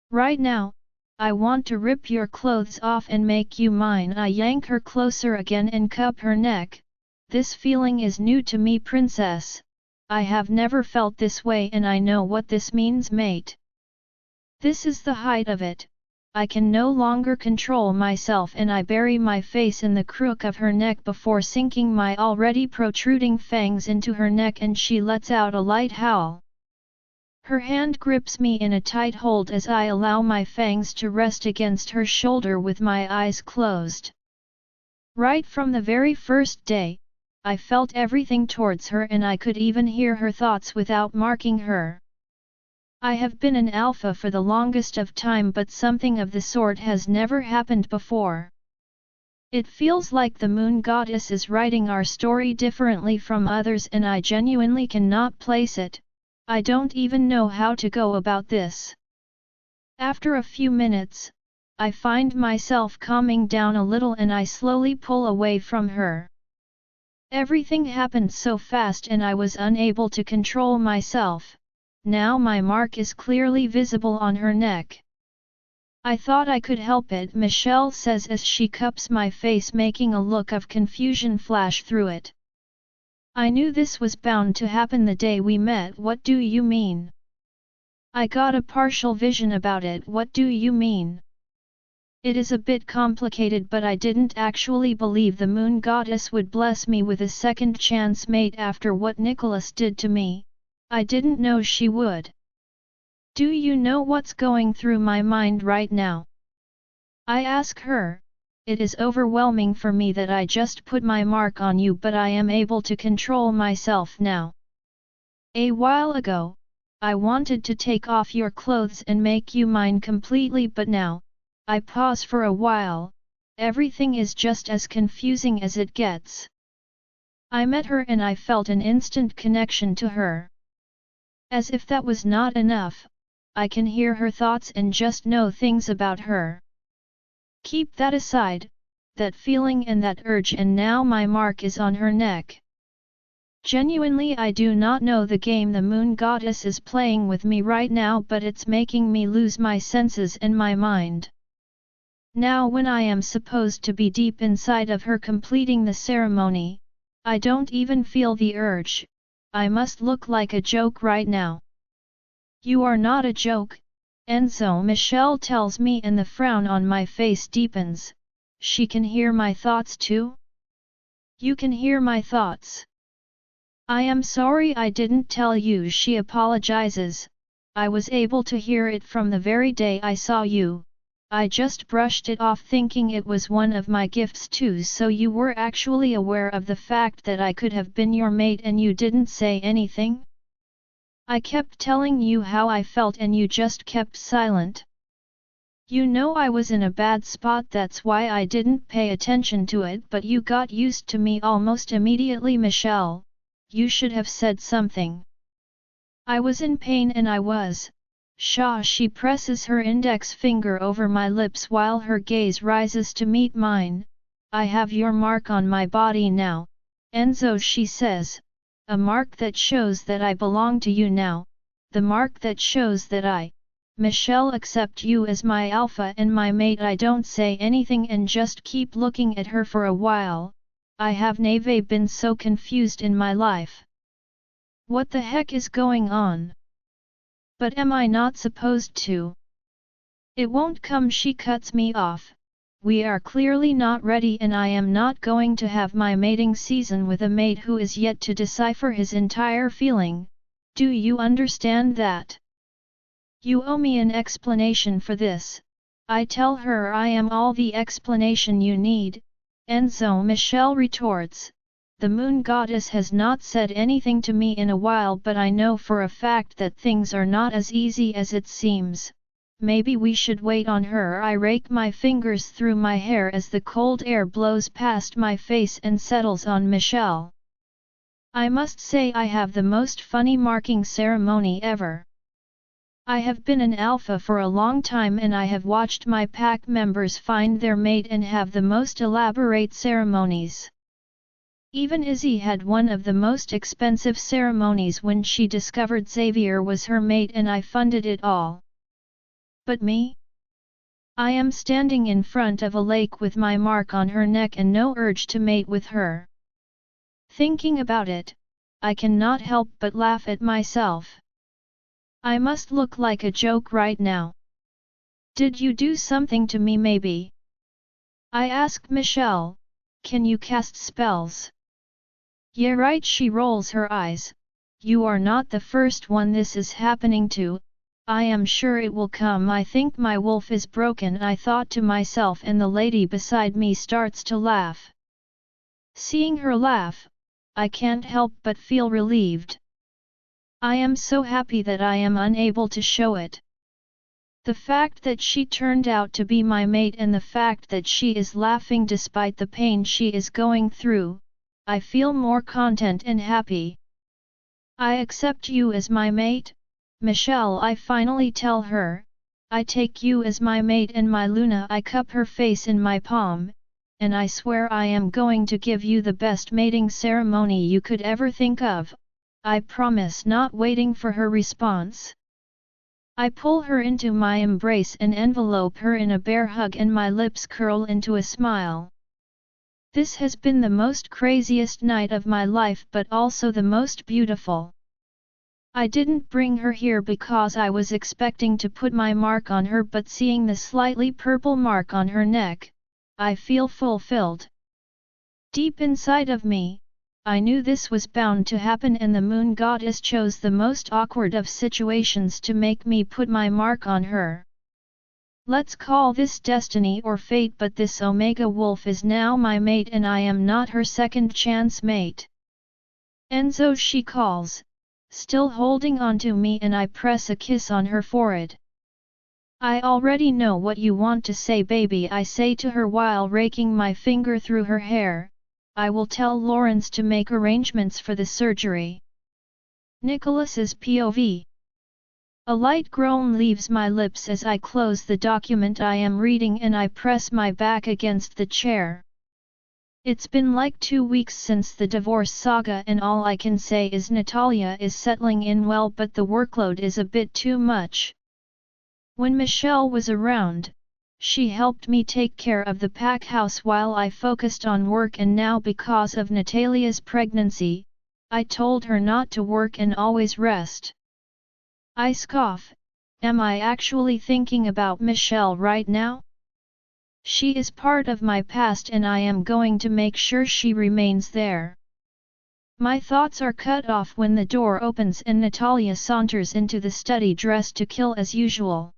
[SPEAKER 1] Right now, I want to rip your clothes off and make you mine. I yank her closer again and cup her neck. This feeling is new to me, princess. I have never felt this way and I know what this means, mate. This is the height of it. I can no longer control myself and I bury my face in the crook of her neck before sinking my already protruding fangs into her neck and she lets out a light howl. Her hand grips me in a tight hold as I allow my fangs to rest against her shoulder with my eyes closed. Right from the very first day, I felt everything towards her and I could even hear her thoughts without marking her. I have been an alpha for the longest of time but something of the sort has never happened before. It feels like the moon goddess is writing our story differently from others and I genuinely cannot place it. I don't even know how to go about this. After a few minutes, I find myself calming down a little and I slowly pull away from her. Everything happened so fast and I was unable to control myself. Now my mark is clearly visible on her neck. I thought I could help it, Michelle says as she cups my face, making a look of confusion flash through it. I knew this was bound to happen the day we met. What do you mean? I got a partial vision about it. What do you mean? It is a bit complicated, but I didn't actually believe the moon goddess would bless me with a second chance mate after what Nicholas did to me. I didn't know she would. Do you know what's going through my mind right now? I ask her. It is overwhelming for me that I just put my mark on you, but I am able to control myself now. A while ago, I wanted to take off your clothes and make you mine completely, but now, I pause for a while. Everything is just as confusing as it gets. I met her and I felt an instant connection to her. As if that was not enough, I can hear her thoughts and just know things about her. Keep that aside, that feeling and that urge, and now my mark is on her neck. Genuinely, I do not know the game the moon goddess is playing with me right now, but it's making me lose my senses and my mind. Now when I am supposed to be deep inside of her completing the ceremony, I don't even feel the urge. I must look like a joke right now. You are not a joke, Enzo, Michelle tells me, and the frown on my face deepens. She can hear my thoughts too? You can hear my thoughts. I am sorry I didn't tell you, she apologizes. I was able to hear it from the very day I saw you. I just brushed it off thinking it was one of my gifts too. So you were actually aware of the fact that I could have been your mate and you didn't say anything? I kept telling you how I felt and you just kept silent. You know I was in a bad spot, that's why I didn't pay attention to it, but you got used to me almost immediately. Michelle, you should have said something. I was in pain and I was. She presses her index finger over my lips while her gaze rises to meet mine. I have your mark on my body now, Enzo, she says. A mark that shows that I belong to you now, the mark that shows that I, Michelle, accept you as my alpha and my mate. I don't say anything and just keep looking at her for a while. I have never been so confused in my life. What the heck is going on? But am I not supposed to? It won't come, she cuts me off. We are clearly not ready and I am not going to have my mating season with a mate who is yet to decipher his entire feeling. Do you understand that? You owe me an explanation for this. I tell her I am all the explanation you need. Enzo, Michelle retorts. The moon goddess has not said anything to me in a while, but I know for a fact that things are not as easy as it seems. Maybe we should wait on her. I rake my fingers through my hair as the cold air blows past my face and settles on Michelle. I must say I have the most funny marking ceremony ever. I have been an alpha for a long time and I have watched my pack members find their mate and have the most elaborate ceremonies. Even Izzy had one of the most expensive ceremonies when she discovered Xavier was her mate, and I funded it all. But me? I am standing in front of a lake with my mark on her neck and no urge to mate with her. Thinking about it, I cannot help but laugh at myself. I must look like a joke right now. Did you do something to me maybe? I ask Michelle. Can you cast spells? Yeah right, she rolls her eyes. You are not the first one this is happening to. I am sure it will come. I think my wolf is broken, I thought to myself, and the lady beside me starts to laugh. Seeing her laugh, I can't help but feel relieved. I am so happy that I am unable to show it. The fact that she turned out to be my mate and the fact that she is laughing despite the pain she is going through, I feel more content and happy. I accept you as my mate, Michelle, I finally tell her. I take you as my mate and my Luna. I cup her face in my palm, and I swear I am going to give you the best mating ceremony you could ever think of. I promise, not waiting for her response. I pull her into my embrace and envelope her in a bear hug and my lips curl into a smile. This has been the most craziest night of my life but also the most beautiful. I didn't bring her here because I was expecting to put my mark on her, but seeing the slightly purple mark on her neck, I feel fulfilled. Deep inside of me, I knew this was bound to happen, and the moon goddess chose the most awkward of situations to make me put my mark on her. Let's call this destiny or fate, but this Omega Wolf is now my mate and I am not her second chance mate. Enzo, she calls, still holding on to me, and I press a kiss on her forehead. I already know what you want to say, baby, I say to her while raking my finger through her hair. I will tell Lawrence to make arrangements for the surgery. Nicholas's POV. A light groan leaves my lips as I close the document I am reading and I press my back against the chair. It's been like 2 weeks since the divorce saga, and all I can say is Natalia is settling in well, but the workload is a bit too much. When Michelle was around, she helped me take care of the pack house while I focused on work, and now because of Natalia's pregnancy, I told her not to work and always rest. I scoff. Am I actually thinking about Michelle right now? She is part of my past and I am going to make sure she remains there. My thoughts are cut off when the door opens and Natalia saunters into the study dressed to kill as usual.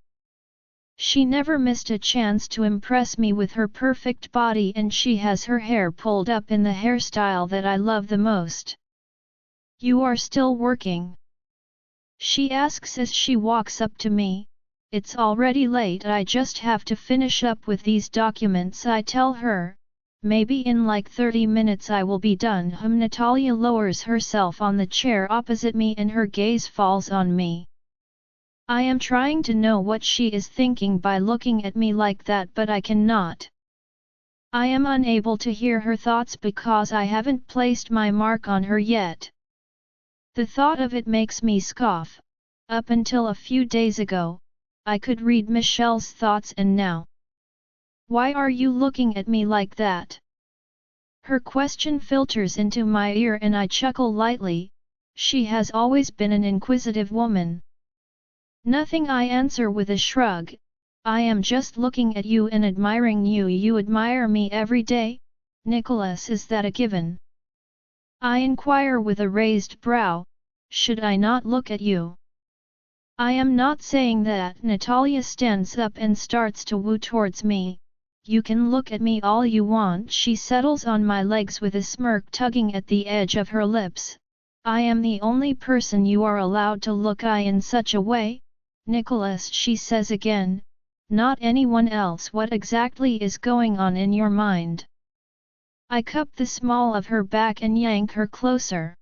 [SPEAKER 1] She never missed a chance to impress me with her perfect body, and she has her hair pulled up in the hairstyle that I love the most. You are still working? She asks as she walks up to me. It's already late, I just have to finish up with these documents, I tell her. Maybe in like 30 minutes I will be done. Natalia lowers herself on the chair opposite me and her gaze falls on me. I am trying to know what she is thinking by looking at me like that, but I cannot. I am unable to hear her thoughts because I haven't placed my mark on her yet. The thought of it makes me scoff. Up until a few days ago, I could read Michelle's thoughts, and now. Why are you looking at me like that? Her question filters into my ear and I chuckle lightly. She has always been an inquisitive woman. Nothing, I answer with a shrug. I am just looking at you and admiring you. You admire me every day, Nicholas, is that a given? I inquire with a raised brow. Should I not look at you? I am not saying that. Natalia stands up and starts to woo towards me. You can look at me all you want. She settles on my legs with a smirk tugging at the edge of her lips. I am the only person you are allowed to look at in such a way, Nicholas, she says again. Not anyone else. What exactly is going on in your mind? I cup the small of her back and yank her closer.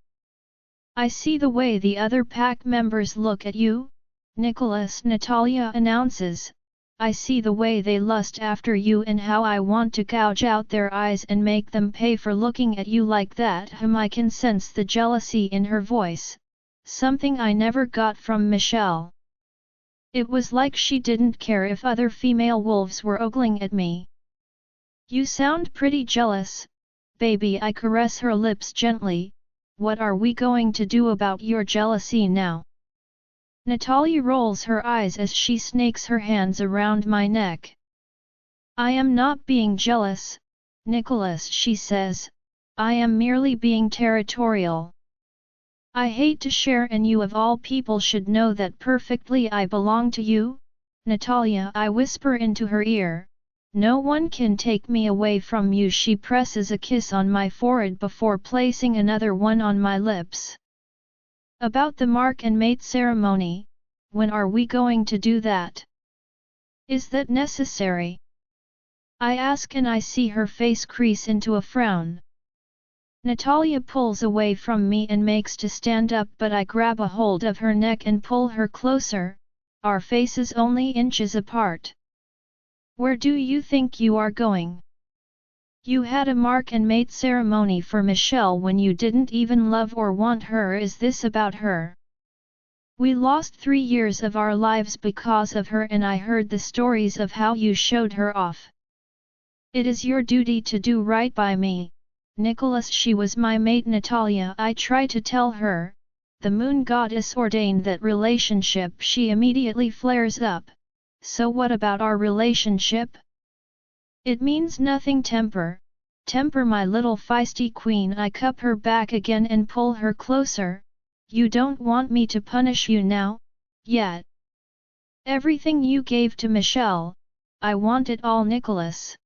[SPEAKER 1] I see the way the other pack members look at you, Nicholas, Natalia announces. I see the way they lust after you and how I want to gouge out their eyes and make them pay for looking at you like that. I can sense the jealousy in her voice, something I never got from Michelle. It was like she didn't care if other female wolves were ogling at me. You sound pretty jealous, baby. I caress her lips gently. What are we going to do about your jealousy now? Natalia rolls her eyes as she snakes her hands around my neck. I am not being jealous, Nicholas, she says. I am merely being territorial. I hate to share, and you of all people should know that perfectly. I belong to you, Natalia, I whisper into her ear. No one can take me away from you. She presses a kiss on my forehead before placing another one on my lips. About the mark and mate ceremony, when are we going to do that? Is that necessary? I ask and I see her face crease into a frown. Natalia pulls away from me and makes to stand up, but I grab a hold of her neck and pull her closer, our faces only inches apart. Where do you think you are going? You had a mark and mate ceremony for Michelle when you didn't even love or want her. Is this about her? We lost 3 years of our lives because of her, and I heard the stories of how you showed her off. It is your duty to do right by me, Nicholas. She was my mate Natalia. I try to tell her. The moon goddess ordained that relationship. She immediately flares up. So what about our relationship? It means nothing. Temper my little feisty queen. I cup her back again and pull her closer. You don't want me to punish you now, yet. Everything you gave to Michelle, I want it all, Nicholas.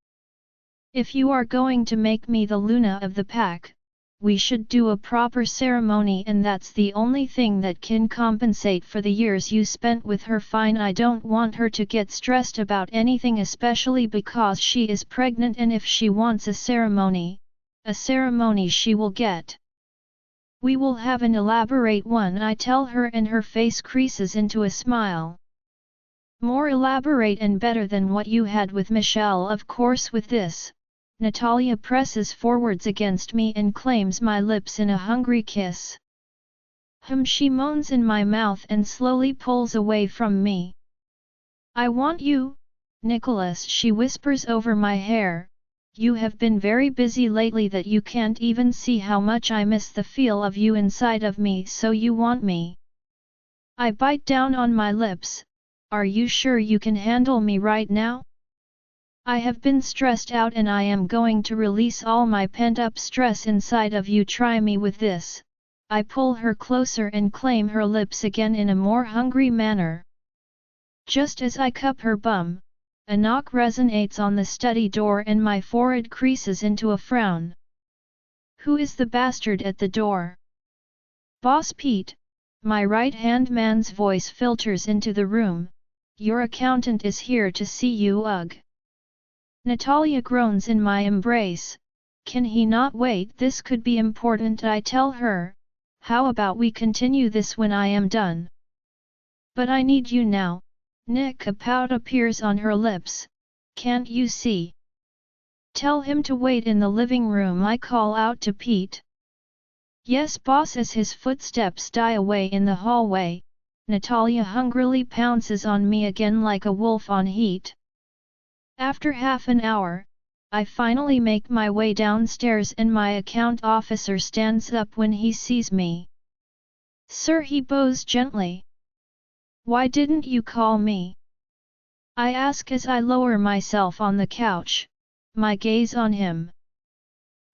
[SPEAKER 1] If you are going to make me the Luna of the pack, we should do a proper ceremony, and that's the only thing that can compensate for the years you spent with her. Fine, I don't want her to get stressed about anything, especially because she is pregnant, and if she wants a ceremony she will get. We will have an elaborate one, I tell her, and her face creases into a smile. More elaborate and better than what you had with Michelle, of course. With this, Natalia presses forwards against me and claims my lips in a hungry kiss. She moans in my mouth and slowly pulls away from me. I want you, Nicholas, she whispers over my hair. You have been very busy lately that you can't even see how much I miss the feel of you inside of me, so you want me. I bite down on my lips. Are you sure you can handle me right now? I have been stressed out and I am going to release all my pent-up stress inside of you. Try me with this. I pull her closer and claim her lips again in a more hungry manner. Just as I cup her bum, a knock resonates on the study door and my forehead creases into a frown. Who is the bastard at the door? Boss Pete, my right-hand man's voice filters into the room. Your accountant is here to see you. Ugh. Natalia groans in my embrace. Can he not wait? This could be important, I tell her. How about we continue this when I am done? But I need you now. Nick, a pout appears on her lips. Can't you see? Tell him to wait in the living room, I call out to Pete. Yes, boss. As his footsteps die away in the hallway, Natalia hungrily pounces on me again like a wolf on heat. After half an hour, I finally make my way downstairs and my account officer stands up when he sees me. Sir, he bows gently. Why didn't you call me? I ask as I lower myself on the couch, my gaze on him.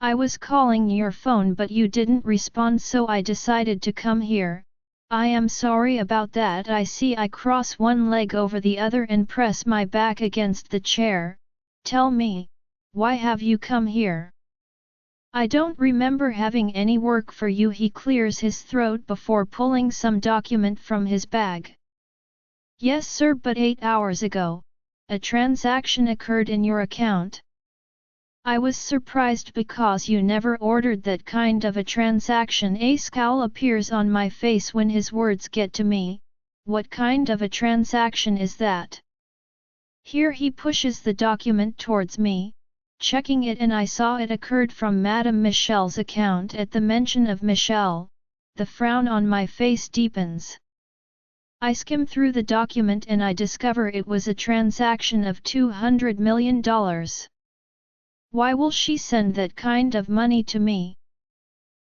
[SPEAKER 1] I was calling your phone but you didn't respond, so I decided to come here. I am sorry about that. I see. I cross one leg over the other and press my back against the chair. Tell me, why have you come here? I don't remember having any work for you. He clears his throat before pulling some document from his bag. Yes sir, but 8 hours ago, a transaction occurred in your account. I was surprised because you never ordered that kind of a transaction. A scowl appears on my face when his words get to me. What kind of a transaction is that? Here he pushes the document towards me, checking it, and I saw it occurred from Madame Michelle's account. At the mention of Michelle, the frown on my face deepens. I skim through the document and I discover it was a transaction of $200 million. Why will she send that kind of money to me?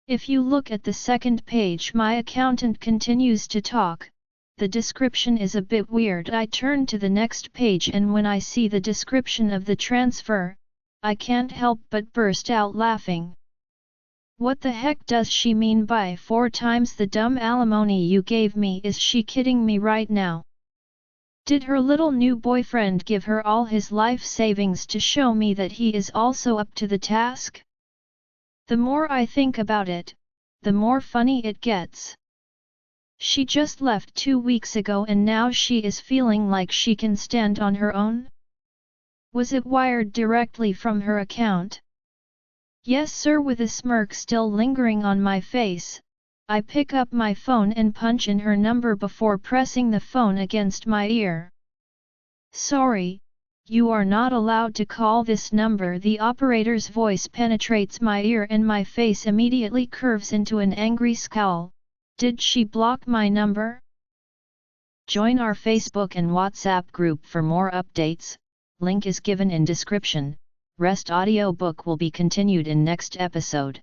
[SPEAKER 1] If you look at the second page, my accountant continues to talk. The description is a bit weird. I turn to the next page and when I see the description of the transfer, I can't help but burst out laughing. What the heck does she mean by 4 times the dumb alimony you gave me? Is she kidding me right now? Did her little new boyfriend give her all his life savings to show me that he is also up to the task? The more I think about it, the more funny it gets. She just left 2 weeks ago and now she is feeling like she can stand on her own? Was it wired directly from her account? Yes sir. With a smirk still lingering on my face, I pick up my phone and punch in her number before pressing the phone against my ear. Sorry, you are not allowed to call this number. The operator's voice penetrates my ear and my face immediately curves into an angry scowl. Did she block my number? Join our Facebook and WhatsApp group for more updates. Link is given in description. Rest audiobook will be continued in next episode.